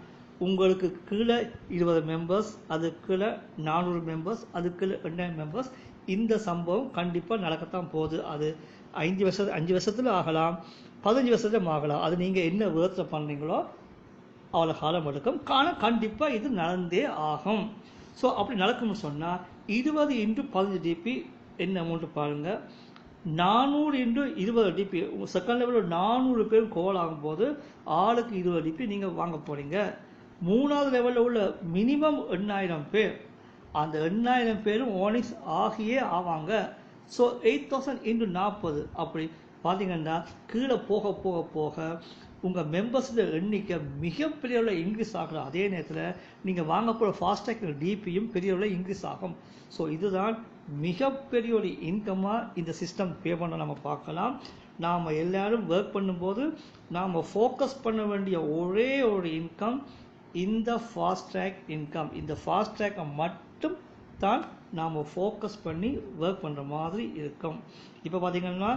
S1: உங்களுக்கு கீழே 20 மெம்பர்ஸ், அது கீழே 400 மெம்பர்ஸ், அது கீழே 2,000 மெம்பர்ஸ். இந்த சம்பவம் கண்டிப்பாக நடக்கத்தான் போகுது. அது 5 வருஷத்தில் ஆகலாம், 15 வருஷத்துல ஆகலாம். அது நீங்கள் என்ன விதத்தில் பண்ணுறீங்களோ அவ்வளோ காலம் எடுக்கும். கண்டிப்பாக இது நடந்தே ஆகும். ஸோ அப்படி நடக்கும்னு சொன்னால் 20 × 15 டிபி என்ன அமௌண்ட்டு பாருங்கள். 400 × 20 டிபி செகண்ட் லெவலில் 400 பேர் கோல் ஆகும்போது ஆளுக்கு 20 டிபி நீங்கள் வாங்க போகிறீங்க. 3வது லெவலில் உள்ள மினிமம் 8,000 பேர், அந்த 8,000 பேரும் ஓனிங்ஸ் ஆகியே ஆவாங்க. ஸோ 8,000 × 40 அப்படி பார்த்தீங்கன்னா கீழே போக போக போக உங்கள் மெம்பர்ஸோட எண்ணிக்கை மிகப்பெரிய அளவில் இன்க்ரீஸ் ஆகலாம். அதே நேரத்தில் நீங்கள் வாங்க போகிற ஃபாஸ்டாக் டிபியும் பெரிய அளவில் இன்க்ரீஸ் ஆகும். ஸோ இதுதான் மிகப்பெரிய ஒரு இன்கமாக இந்த சிஸ்டம் பே பண்ண நம்ம பார்க்கலாம். நாம் எல்லாரும் ஒர்க் பண்ணும்போது நாம் ஃபோக்கஸ் பண்ண வேண்டிய ஒரே ஒரு இன்கம் இந்த ஃபாஸ்ட்ராக் இன்கம். இந்த ஃபாஸ்ட்ராக்கை மட்டும் தான் நாம் ஃபோக்கஸ் பண்ணி ஒர்க் பண்ணுற மாதிரி இருக்கும். இப்போ பார்த்தீங்கன்னா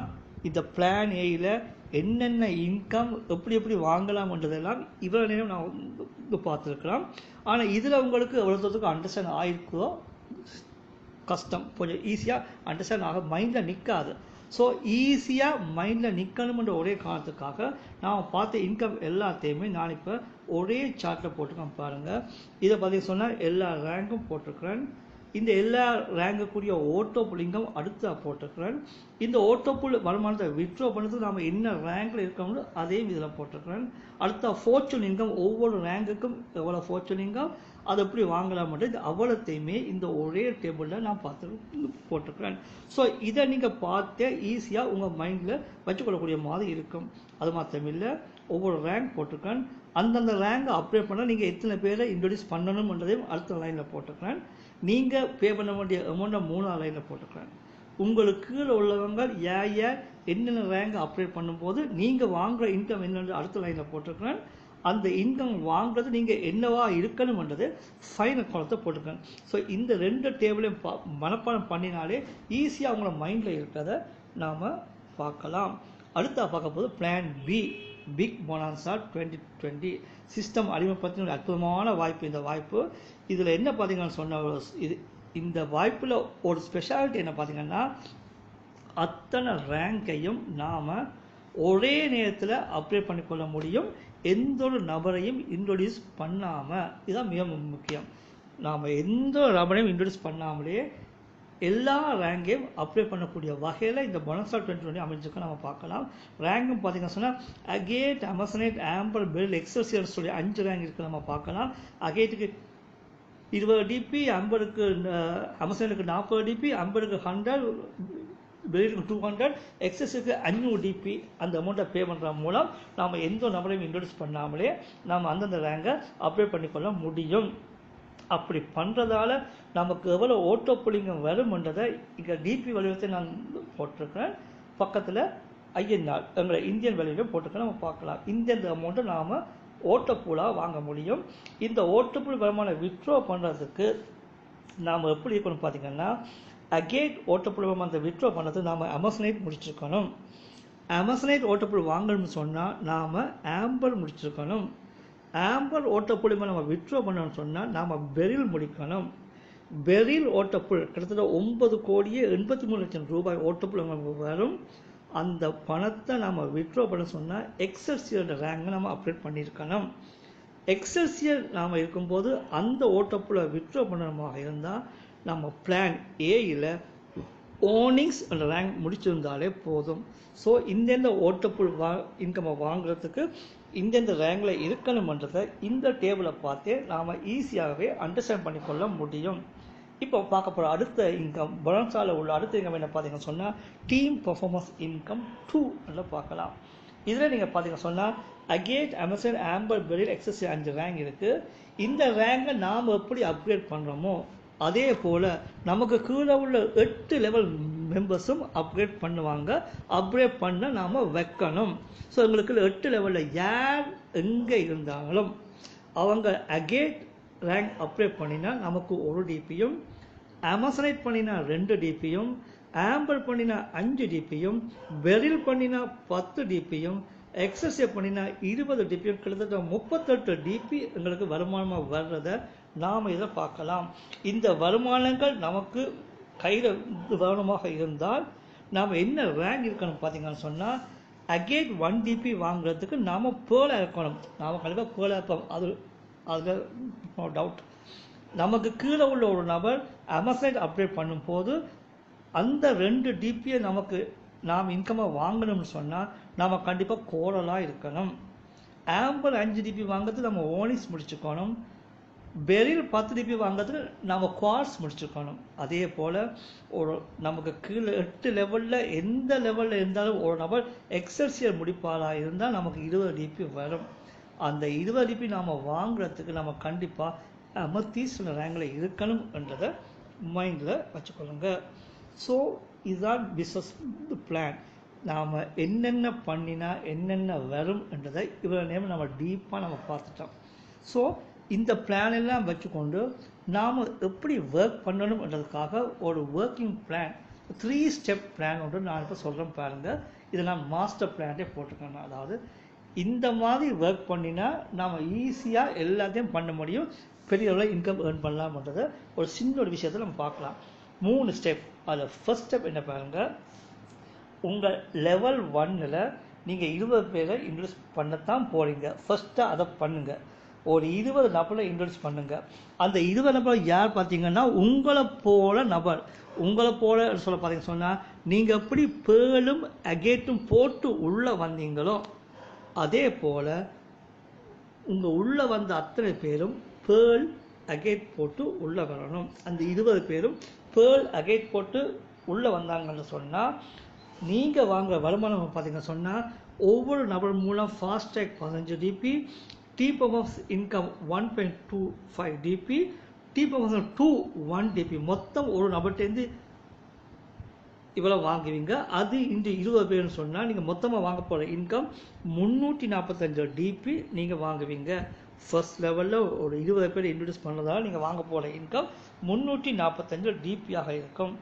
S1: இந்த பிளான் ஏயில் என்னென்ன இன்கம் எப்படி வாங்கலாம்ன்றதெல்லாம் இவ்வளோ நேரம் நான் பார்த்துருக்கலாம். ஆனால் இதில் உங்களுக்கு எவ்வளோத்துக்கு அண்டர்ஸ்டாண்ட் ஆகிருக்கோ கஷ்டம், கொஞ்சம் ஈஸியாக அண்டர்ஸ்டாண்ட் ஆக மைண்டில் நிற்காது. ஸோ ஈஸியாக மைண்டில் நிற்கணுமென்ற ஒரே காரணத்துக்காக நான் பார்த்த இன்கம் எல்லாத்தையுமே நான் இப்போ ஒரே சார்ட்டில் போட்டுக்கேன் பாருங்கள். இதை பார்த்தீங்க சொன்னால் எல்லா ரேங்கும் போட்டிருக்கிறேன். இந்த எல்லா ரேங்குக்குரிய ஓட்டோப்புல் இன்கம் அடுத்து போட்டிருக்கிறேன். இந்த ஓட்டோப்புல் வருமானத்தை வித்ட்ரா பண்ணுறதுக்கு நாம் என்ன ரேங்கில் இருக்கோம்னு அதையும் இதில் போட்டிருக்கிறேன். அடுத்த ஃபார்ச்சூன் இன்கம், ஒவ்வொரு ரேங்குக்கும் எவ்வளோ ஃபார்ச்சூன் இன்கம் அதை எப்படி வாங்கலாம்ன்றது இது அவ்வளோத்தையுமே இந்த ஒரே டேபிளில் நான் போட்டிருக்கிறேன். ஸோ இதை நீங்கள் பார்த்து ஈஸியாக உங்கள் மைண்டில் வச்சுக்கொள்ளக்கூடிய மாதிரி இருக்கும். அது மாத்திரமில்லை, ஒவ்வொரு ரேங்க் போட்டிருக்கேன். அந்தந்த ரேங்கை அப்டேட் பண்ணால் நீங்கள் எத்தனை பேரை இன்ட்ரடியூஸ் பண்ணணும்ன்றதையும் அடுத்த லைனில் போட்டிருக்கிறேன். நீங்கள் பே பண்ண வேண்டிய அமௌண்ட்டை 3வது லைனில் போட்டிருக்கிறேன். உங்களுக்கு கீழே உள்ளவங்க என்னென்ன ரேங்கை அப்டேட் பண்ணும்போது நீங்கள் வாங்குகிற இன்கம் என்னென்னு அடுத்த லைனில் போட்டிருக்கிறேன். அந்த இன்கம் வாங்குறது நீங்கள் என்னவா இருக்கணும்ன்றது ஃபைனல் காலத்தை போட்டிருக்கேன். ஸோ இந்த 2 டேபிளையும் மனப்பாடம் பண்ணினாலே ஈஸியாக அவங்கள மைண்டில் இருக்கிறத நாம் பார்க்கலாம். அடுத்தா பார்க்க போது பிளான் பி, பிக் போனான்சா 2020 சிஸ்டம் அடிமைப்படுத்தின ஒரு அற்புதமான வாய்ப்பு. இந்த வாய்ப்பு இதில் என்ன பார்த்தீங்கன்னு சொன்ன இந்த வாய்ப்பில் ஒரு ஸ்பெஷாலிட்டி என்ன பார்த்தீங்கன்னா, அத்தனை ரேங்கையும் நாம் ஒரே நேரத்தில் அப்டேட் பண்ணிக்கொள்ள முடியும், எந்த ஒரு நபரையும் இன்ட்ரடியூஸ் பண்ணாமல். இதுதான் மிக முக்கியம். நாம் எந்த ஒரு நபரையும் இன்ட்ரடியூஸ் பண்ணாமலே எல்லா ரேங்கையும் அப்ளை பண்ணக்கூடிய வகையில் இந்த போனன்சா 2020 அமைஞ்சிருக்க நம்ம பார்க்கலாம். ரேங்கும் பார்த்தீங்கன்னா சொன்னால் அகேட், அமசனேட், ஆம்பர், பெரில், எக்ஸல்சியர் சொல்லி 5 ரேங்க் இருக்குது நம்ம பார்க்கலாம். அகேட்டுக்கு 20 டிபி, அம்பருக்கு அமசனுக்கு 40 டிபி, அம்பருக்கு 100, பெரிலுக்கு 200, எக்ஸஸுக்கு 500 டிபி. அந்த அமௌண்ட்டை பே பண்ணுற மூலம் நாம் எந்த நபரையும் இன்ட்ரடியூஸ் பண்ணாமலே நாம் அந்தந்த ரேங்கை அப்ளை பண்ணிக்கொள்ள முடியும். அப்படி பண்ணுறதால நமக்கு எவ்வளோ ஓட்டோ புள்ளிங்கம் வரும்ன்றதை இங்கே டிபி வடிவத்தை நான் போட்டிருக்கிறேன். பக்கத்தில் ஐஎன்ஆர் எங்களை இந்தியன் வேல்யூவில் போட்டிருக்கேன், நம்ம பார்க்கலாம். இந்த அமௌண்ட்டை நாம் ஓட்டப்பூலாக வாங்க முடியும். இந்த ஓட்டப்பூல் வருமானம் வித்ட்ரா பண்ணுறதுக்கு நாம் எப்படி இருக்கணும் பார்த்தீங்கன்னா, அகேட் ஓட்டப்பூல் வருமானத்தை வித்ட்ரா பண்ணுறதுக்கு நாம் அமசனைட் முடிச்சிருக்கணும். அமசனைட் ஓட்டப்பூல் வாங்கணும்னு சொன்னால் நாம் ஆம்பர் முடிச்சிருக்கணும். ஆம்பர் ஓட்டப்புல் நம்ம வித்ட்ரா பண்ணணும்னு சொன்னால் நாம் பெரில் முடிக்கணும். பெரில் ஓட்டப்புல் கிட்டத்தட்ட 9,83,00,000 ரூபாய் ஓட்டப்புல் நமக்கு வரும். அந்த பணத்தை நாம் வித்ட்ரா பண்ண சொன்னால் எக்ஸல்சியர் ரேங்கை நம்ம அப்டேட் பண்ணியிருக்கணும். எக்ஸல்சியர் நாம் இருக்கும்போது அந்த ஓட்டப்புலை வித்ட்ரா பண்ணணுமாக இருந்தால் நம்ம பிளான் ஏயில் ஓர்னிங்ஸ் அந்த ரேங்க் முடிச்சிருந்தாலே போதும். ஸோ இந்தெந்த ஓட்டப்புல் இன்கம்மை வாங்குறதுக்கு இந்தெந்த ரேங்கில் இருக்கணுமன்றதை இந்த டேபிளை பார்த்தே நாம் ஈஸியாகவே அண்டர்ஸ்டாண்ட் பண்ணிக்கொள்ள முடியும். இப்போ பார்க்க போகிற அடுத்த இன்கம், போனன்சாவில் உள்ள அடுத்த இன்கம் என்ன பார்த்தீங்கன்னு சொன்னால் டீம் பர்ஃபார்மன்ஸ் இன்கம் 2 பார்க்கலாம். இதில் நீங்கள் பார்த்தீங்கன்னா சொன்னால் அகேட், அமேசான், ஆம்பர், பெரில், எக்ஸஸ் 5 ரேங்க் இருக்குது. இந்த ரேங்கை நாம் எப்படி அப்கிரேட் பண்ணுறோமோ அதே போல் நமக்கு கீழே உள்ள 8 லெவல் மெம்பர்ஸும் அப்கிரேட் பண்ணுவாங்க. அப்கிரேட் பண்ண நாம் வைக்கணும். ஸோ எங்களுக்கு 8 லெவலில் யார் எங்கே இருந்தாலும் அவங்க அகேட் ரேங்க் அப்கிரேட் பண்ணினா நமக்கு 1 டிபியும், அமேசனைட் பண்ணினா 2 டிபியும், ஆம்பர் பண்ணினா 5 டிபியும், பெரில் பண்ணினா 10 டிபியும், எக்ஸஸ்ஏ பண்ணினா 20 டிபியும், கிட்டத்தட்ட 38 டிபி எங்களுக்கு வருமானமாக வர்றதை நாம் இதை பார்க்கலாம். இந்த வருமானங்கள் நமக்கு கையில் வருமானமாக இருந்தால் நாம் என்ன ரேங்க் இருக்கணும் பார்த்தீங்கன்னு சொன்னால், அகேட் 1 டிபி வாங்குறதுக்கு நாம் பேர்லாக இருக்கணும். நாம் கண்டிப்பாக பேர்லாக இருப்போம், அதில் நோ டவுட். நமக்கு கீழே உள்ள ஒரு நபர் அமேசான் அப்டேட் பண்ணும்போது அந்த 2 டிபியை நமக்கு நாம் இன்கமாக வாங்கணும்னு சொன்னால் நாம் கண்டிப்பாக கோரலாக இருக்கணும். ஆம்பர் 5 டிபி வாங்கிறது நம்ம ஓனிஸ் முடிச்சுக்கணும். பெரில் 10 டிபி வாங்கிறதுக்கு நம்ம குவார்ட்ஸ் முடிச்சுக்கணும். அதே போல் ஒரு நமக்கு கீழே 8 லெவலில் எந்த லெவலில் இருந்தாலும் ஒரு நபர் எக்ஸல்சியர் முடிப்பாளாக இருந்தால் நமக்கு 20 டிபி வரும். அந்த 20 டிபி நாம் வாங்குறதுக்கு நம்ம கண்டிப்பாக அமர்த்தீஸ்வர ரேங்கில் இருக்கணும் என்றதை மைண்டில் வச்சுக்கொள்ளுங்க. ஸோ இதுதான் பிஸ்னஸ் பிளான். நாம் என்னென்ன பண்ணினா என்னென்ன வரும் என்றதை இவ்வளோ நேரம் நம்ம டீப்பாக நம்ம பார்த்துட்டோம். ஸோ இந்த பிளான் எல்லாம் வச்சுக்கொண்டு நாம் எப்படி ஒர்க் பண்ணணும் என்றதுக்காக ஒரு ஒர்க்கிங் பிளான், 3 ஸ்டெப் பிளான் ஒன்று நான் இப்போ சொல்கிறேன் பாருங்கள். இதை நான் மாஸ்டர் பிளான்டே போட்டிருக்கேன். அதாவது இந்த மாதிரி ஒர்க் பண்ணினா நாம் ஈஸியாக எல்லாத்தையும் பண்ண முடியும், பெரிய அளவில் இன்கம் ஏர்ன் பண்ணலாம்ன்றதை ஒரு சின்ன ஒரு விஷயத்தை நம்ம பார்க்கலாம். 3 ஸ்டெப். அதில் ஃபர்ஸ்ட் ஸ்டெப் என்ன பாருங்கள், உங்கள் லெவல் 1ல் நீங்கள் 20 பேரை இன்ட்ரடியூஸ் பண்ணத்தான் போகிறீங்க. ஃபஸ்ட்டாக அதை பண்ணுங்கள். ஒரு 20 நபரை இன்ட்ரடியூஸ் பண்ணுங்கள். அந்த 20 நபர் யார் பார்த்தீங்கன்னா உங்களை போல நபர். உங்களை போல சொல்ல பார்த்தீங்கன்னு சொன்னால் நீங்கள் எப்படி பேர்லும் அகேட்டும் போட்டு உள்ளே வந்தீங்களோ அதே போல் உங்கள் உள்ளே வந்த அத்தனை பேரும் பேர்ல் அகேட் போட்டு உள்ளே வரணும். அந்த 20 பேரும் பேர்ல் அகேட் போட்டு உள்ளே வந்தாங்கன்னு சொன்னால் நீங்கள் வாங்குகிற வருமானம் பார்த்தீங்கன்னு சொன்னால் ஒவ்வொரு நபர் மூலம் fast track 15 DP, T performance income 1.25 DP, T performance 1 DP, மொத்தம் ஒரு நபர்கிட்டேருந்து இவ்வளோ வாங்குவீங்க. அது இந்த 20 பேர்னு சொன்னால் நீங்கள் மொத்தமாக வாங்க போகிற இன்கம் 345 டிபி நீங்கள் வாங்குவீங்க. ஃபர்ஸ்ட் லெவலில் ஒரு 20 பேர் இன்ட்ரடியூஸ் பண்ணதால் நீங்கள் வாங்க போகிற இன்கம் 345 டிபியாக இருக்கும்.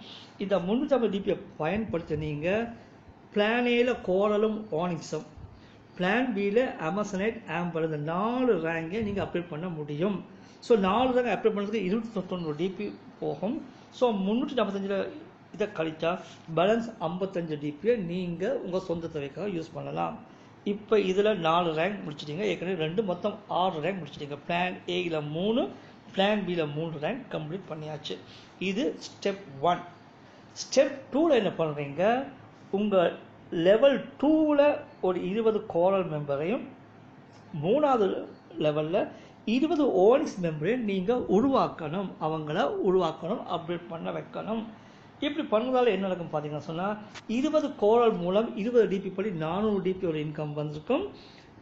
S1: இந்த 350 டிபியை பயன்படுத்தி நீங்கள் பிளான் ஏல கோரலும் ஓனிக்ஸும், பிளான் பியில் அமேசானைட், ஆம்பர், இந்த 4 ரேங்கை நீங்கள் அப்டேட் பண்ண முடியும். ஸோ 4 ரேங்க் அப்டேட் பண்ணுறதுக்கு 290 டிபி போகும். ஸோ 345 இதை கழித்தா பேலன்ஸ் 55 டிபியை நீங்கள் உங்கள் சொந்த தேவைக்காக யூஸ் பண்ணலாம். இப்போ இதில் 4 ரேங்க் முடிச்சிட்டிங்க. ஏற்கனவே 2 மொத்தம் 6 ரேங்க் முடிச்சிட்டிங்க. பிளான் ஏயில் 3, பிளான் பியில் 3 ரேங்க் கம்ப்ளீட் பண்ணியாச்சு. இது ஸ்டெப் 1. ஸ்டெப் 2ல் என்ன பண்ணுறீங்க, உங்கள் லெவல் 2ல் ஒரு 20 கோரல் மெம்பரையும் 3வது லெவலில் 20 ஓனிக்ஸ் மெம்பரையும் நீங்கள் உருவாக்கணும். அவங்கள உருவாக்கணும், அப்டேட் பண்ண வைக்கணும். இப்படி பண்ணுறதால என்ன நடக்கும் பார்த்தீங்கன்னா சொன்னால் 20 கோரல் மூலம் 20 டிபி படி 400 டிபி ஒரு இன்கம் வந்திருக்கும்.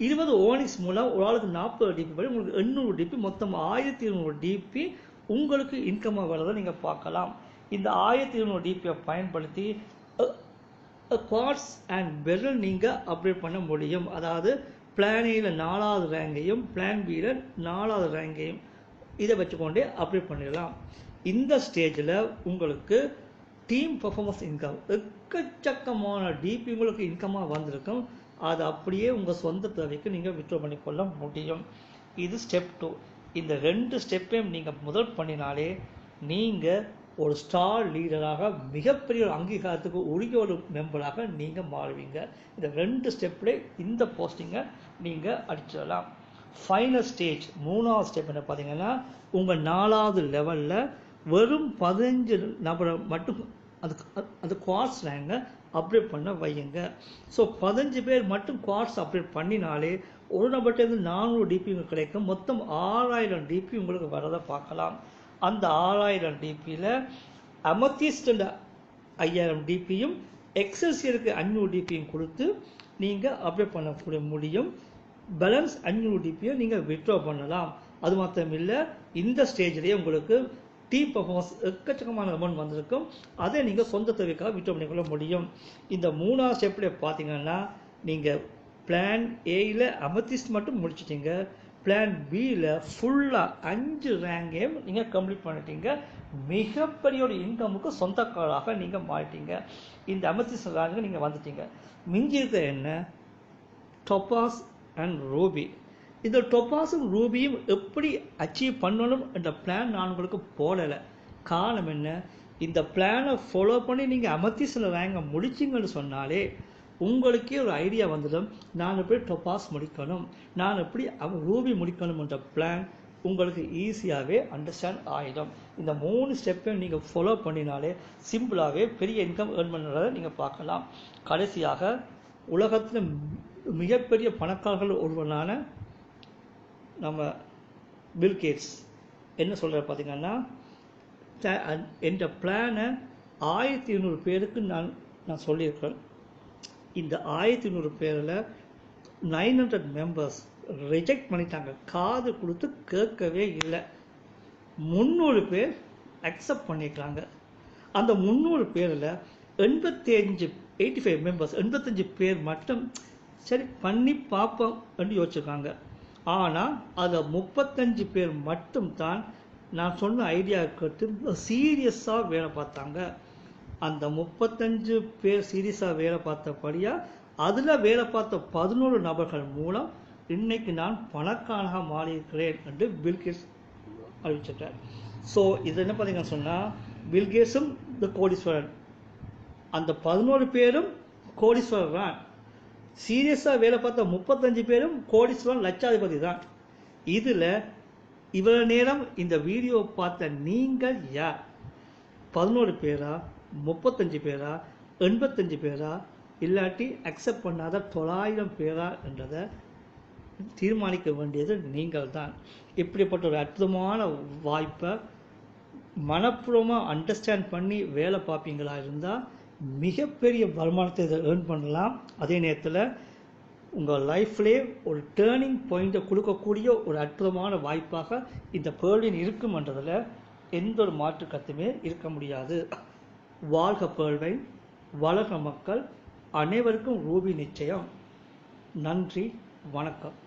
S1: 20 ஓனிக்ஸ் மூலம் ஒரு ஆளுக்கு 40 டிபி படி உங்களுக்கு 800 டிபி, மொத்தம் 1200 டிபி உங்களுக்கு இன்கமாக வர்றதை நீங்கள் பார்க்கலாம். இந்த 1200 டிபியை பயன்படுத்தி குவார்ட்ஸ் அண்ட் பெரில் நீங்கள் அப்டேட் பண்ண முடியும். அதாவது பிளான் ஏல 4வது ரேங்கையும் பிளான் பியில் 4வது ரேங்கையும் இதை வச்சுக்கொண்டே அப்டேட் பண்ணிடலாம். இந்த ஸ்டேஜில் உங்களுக்கு டீம் பர்ஃபார்மன்ஸ் இன்கம் எக்கச்சக்கமான டிபி உங்களுக்கு இன்கமாக வந்திருக்கும். அது அப்படியே உங்கள் சொந்த தேவைக்கு நீங்கள் வித்ட்ரா பண்ணிக்கொள்ள முடியும். இது ஸ்டெப் 2. இந்த 2 ஸ்டெப்பையும் நீங்கள் முதல் பண்ணினாலே நீங்கள் ஒரு ஸ்டார் லீடராக மிகப்பெரிய ஒரு அங்கீகாரத்துக்கு உரிய ஒரு மெம்பராக நீங்கள் மாறுவீங்க. இந்த 2 ஸ்டெப்பில் இந்த போஸ்டிங்கை நீங்கள் அடிச்சிடலாம். ஃபைனல் ஸ்டேஜ் 3வது ஸ்டெப் என்ன பார்த்தீங்கன்னா, உங்கள் 4வது லெவலில் வெறும் 15 நபரை மட்டும் அந்த குவார்ட்ஸ் ரேங்கை அப்டேட் பண்ண வையுங்க. ஸோ 15 பேர் மட்டும் குவார்ட்ஸ் அப்டேட் பண்ணினாலே ஒரு நபர்கிட்ட 400 டிபி கிடைக்கும். மொத்தம் 6000 டிபி உங்களுக்கு வரதை பார்க்கலாம். அந்த 6000 டிபியில் அமர்த்தீஸ்ட் 5000 டிபியும் எக்ஸல்சியருக்கு 500 டிபியும் கொடுத்து நீங்கள் அப்டேட் பண்ண முடியும். பேலன்ஸ் 500 டிபியை நீங்கள் வித்ட்ரா பண்ணலாம். அது மாத்திரம் இல்லை, இந்த ஸ்டேஜ்லேயே உங்களுக்கு பர்ஃபார்மன்ஸ் எக்கச்சக்கமான அமௌண்ட் வந்திருக்கும். அதை நீங்கள் சொந்த தேவைக்காக வித்ட்ரா பண்ணிக்கொள்ள முடியும். இந்த 3ஆவது ஸ்டெப்பில் பார்த்தீங்கன்னா நீங்கள் பிளான் ஏயில் அமெத்திஸ்ட் மட்டும் முடிச்சிட்டிங்க. பிளான் பியில் ஃபுல்லாக 5 ரேங்கையும் நீங்கள் கம்ப்ளீட் பண்ணிட்டீங்க. மிகப்பெரிய ஒரு இன்கமுக்கு சொந்தக்காராக நீங்கள் மாறிட்டீங்க. இந்த அமெத்திஸ்ட் ரேங்கு நீங்கள் வந்துட்டீங்க. மிஞ்சி இருக்கிற என்ன? டொபாஸ் அண்ட் ரூபி. இந்த டொபாஸும் ரூபியும் எப்படி அச்சீவ் பண்ணணும் என்ற பிளான் நான் உங்களுக்கு போடலை. காரணம் என்ன? இந்த பிளானை ஃபாலோ பண்ணி நீங்கள் அமெத்திஸ்டில் ரேங்கை முடிச்சிங்கன்னு சொன்னாலே உங்களுக்கே ஒரு ஐடியா வந்துடும், நான் எப்படி டொபாஸ் முடிக்கணும், நான் எப்படி ரூபி முடிக்கணும் என்ற பிளான் உங்களுக்கு ஈஸியாகவே அண்டர்ஸ்டாண்ட் ஆகிடும். இந்த 3 ஸ்டெப்பையும் நீங்கள் ஃபாலோ பண்ணினாலே சிம்பிளாகவே பெரிய இன்கம் ஏர்ன் பண்ணுறதை நீங்கள் பார்க்கலாம். கடைசியாக உலகத்தில் மிகப்பெரிய பணக்காரர்கள் ஒருவனான நம்ம பில் கேட்ஸ் என்ன சொல்கிற பார்த்தீங்கன்னா, என்ற பிளானை 1200 பேருக்கு நான் சொல்லியிருக்கேன். இந்த 1200 பேரில் 900 மெம்பர்ஸ் ரிஜெக்ட் பண்ணிட்டாங்க. காது கொடுத்து கேட்கவே இல்லை. 300 பேர் அக்செப்ட் பண்ணிட்டாங்க. அந்த 300 பேரில் 85 மெம்பர்ஸ் 85 பேர் மட்டும் சரி பண்ணி பார்ப்போம் என்று யோசிச்சிருக்காங்க. ஆனால் அதில் 35 பேர் மட்டும்தான் நான் சொன்ன ஐடியா கேட்டு சீரியஸாக வேலை பார்த்தாங்க. அந்த 35 பேர் சீரியஸாக வேலை பார்த்தபடியாக அதில் வேலை பார்த்த 11 நபர்கள் மூலம் இன்னைக்கு நான் பணக்காரனாக மாறியிருக்கிறேன் என்று பில்கேட்ஸ் அறிவிச்சிருக்கார். ஸோ இது என்ன பார்த்தீங்கன்னு சொன்னால், பில்கேட்ஸும் இந்த கோடீஸ்வரன், அந்த 11 பேரும் கோடீஸ்வரர் தான். சீரியஸாக வேலை பார்த்த 35 பேரும் கோடீஸ்வரன் லட்சாதிபதி தான். இதில் இவ்வளவு நேரம் இந்த வீடியோ பார்த்த நீங்கள் யார்? 11 பேரா, 35 பேரா, 85 பேரா, இல்லாட்டி அக்செப்ட் பண்ணாத 900 பேரா என்றதை தீர்மானிக்க வேண்டியது நீங்கள் தான். இப்படிப்பட்ட ஒரு அற்புதமான வாய்ப்பை மனப்பூர்வமாக அண்டர்ஸ்டாண்ட் பண்ணி வேலை பார்ப்பீங்களா இருந்தால் மிகப்பெரிய வருமானத்தை இதை ஏர்ன் பண்ணலாம். அதே நேரத்தில் உங்கள் லைஃப்லே ஒரு டேர்னிங் பாயிண்ட்டை கொடுக்கக்கூடிய ஒரு அற்புதமான வாய்ப்பாக இந்த பேர்லின் இருக்கும்ன்றதில் எந்த ஒரு மாற்று கருத்துமே இருக்க முடியாது. வாழ்க பேர்ல்வைன், வளர்க மக்கள், அனைவருக்கும் ரூபி நிச்சயம். நன்றி, வணக்கம்.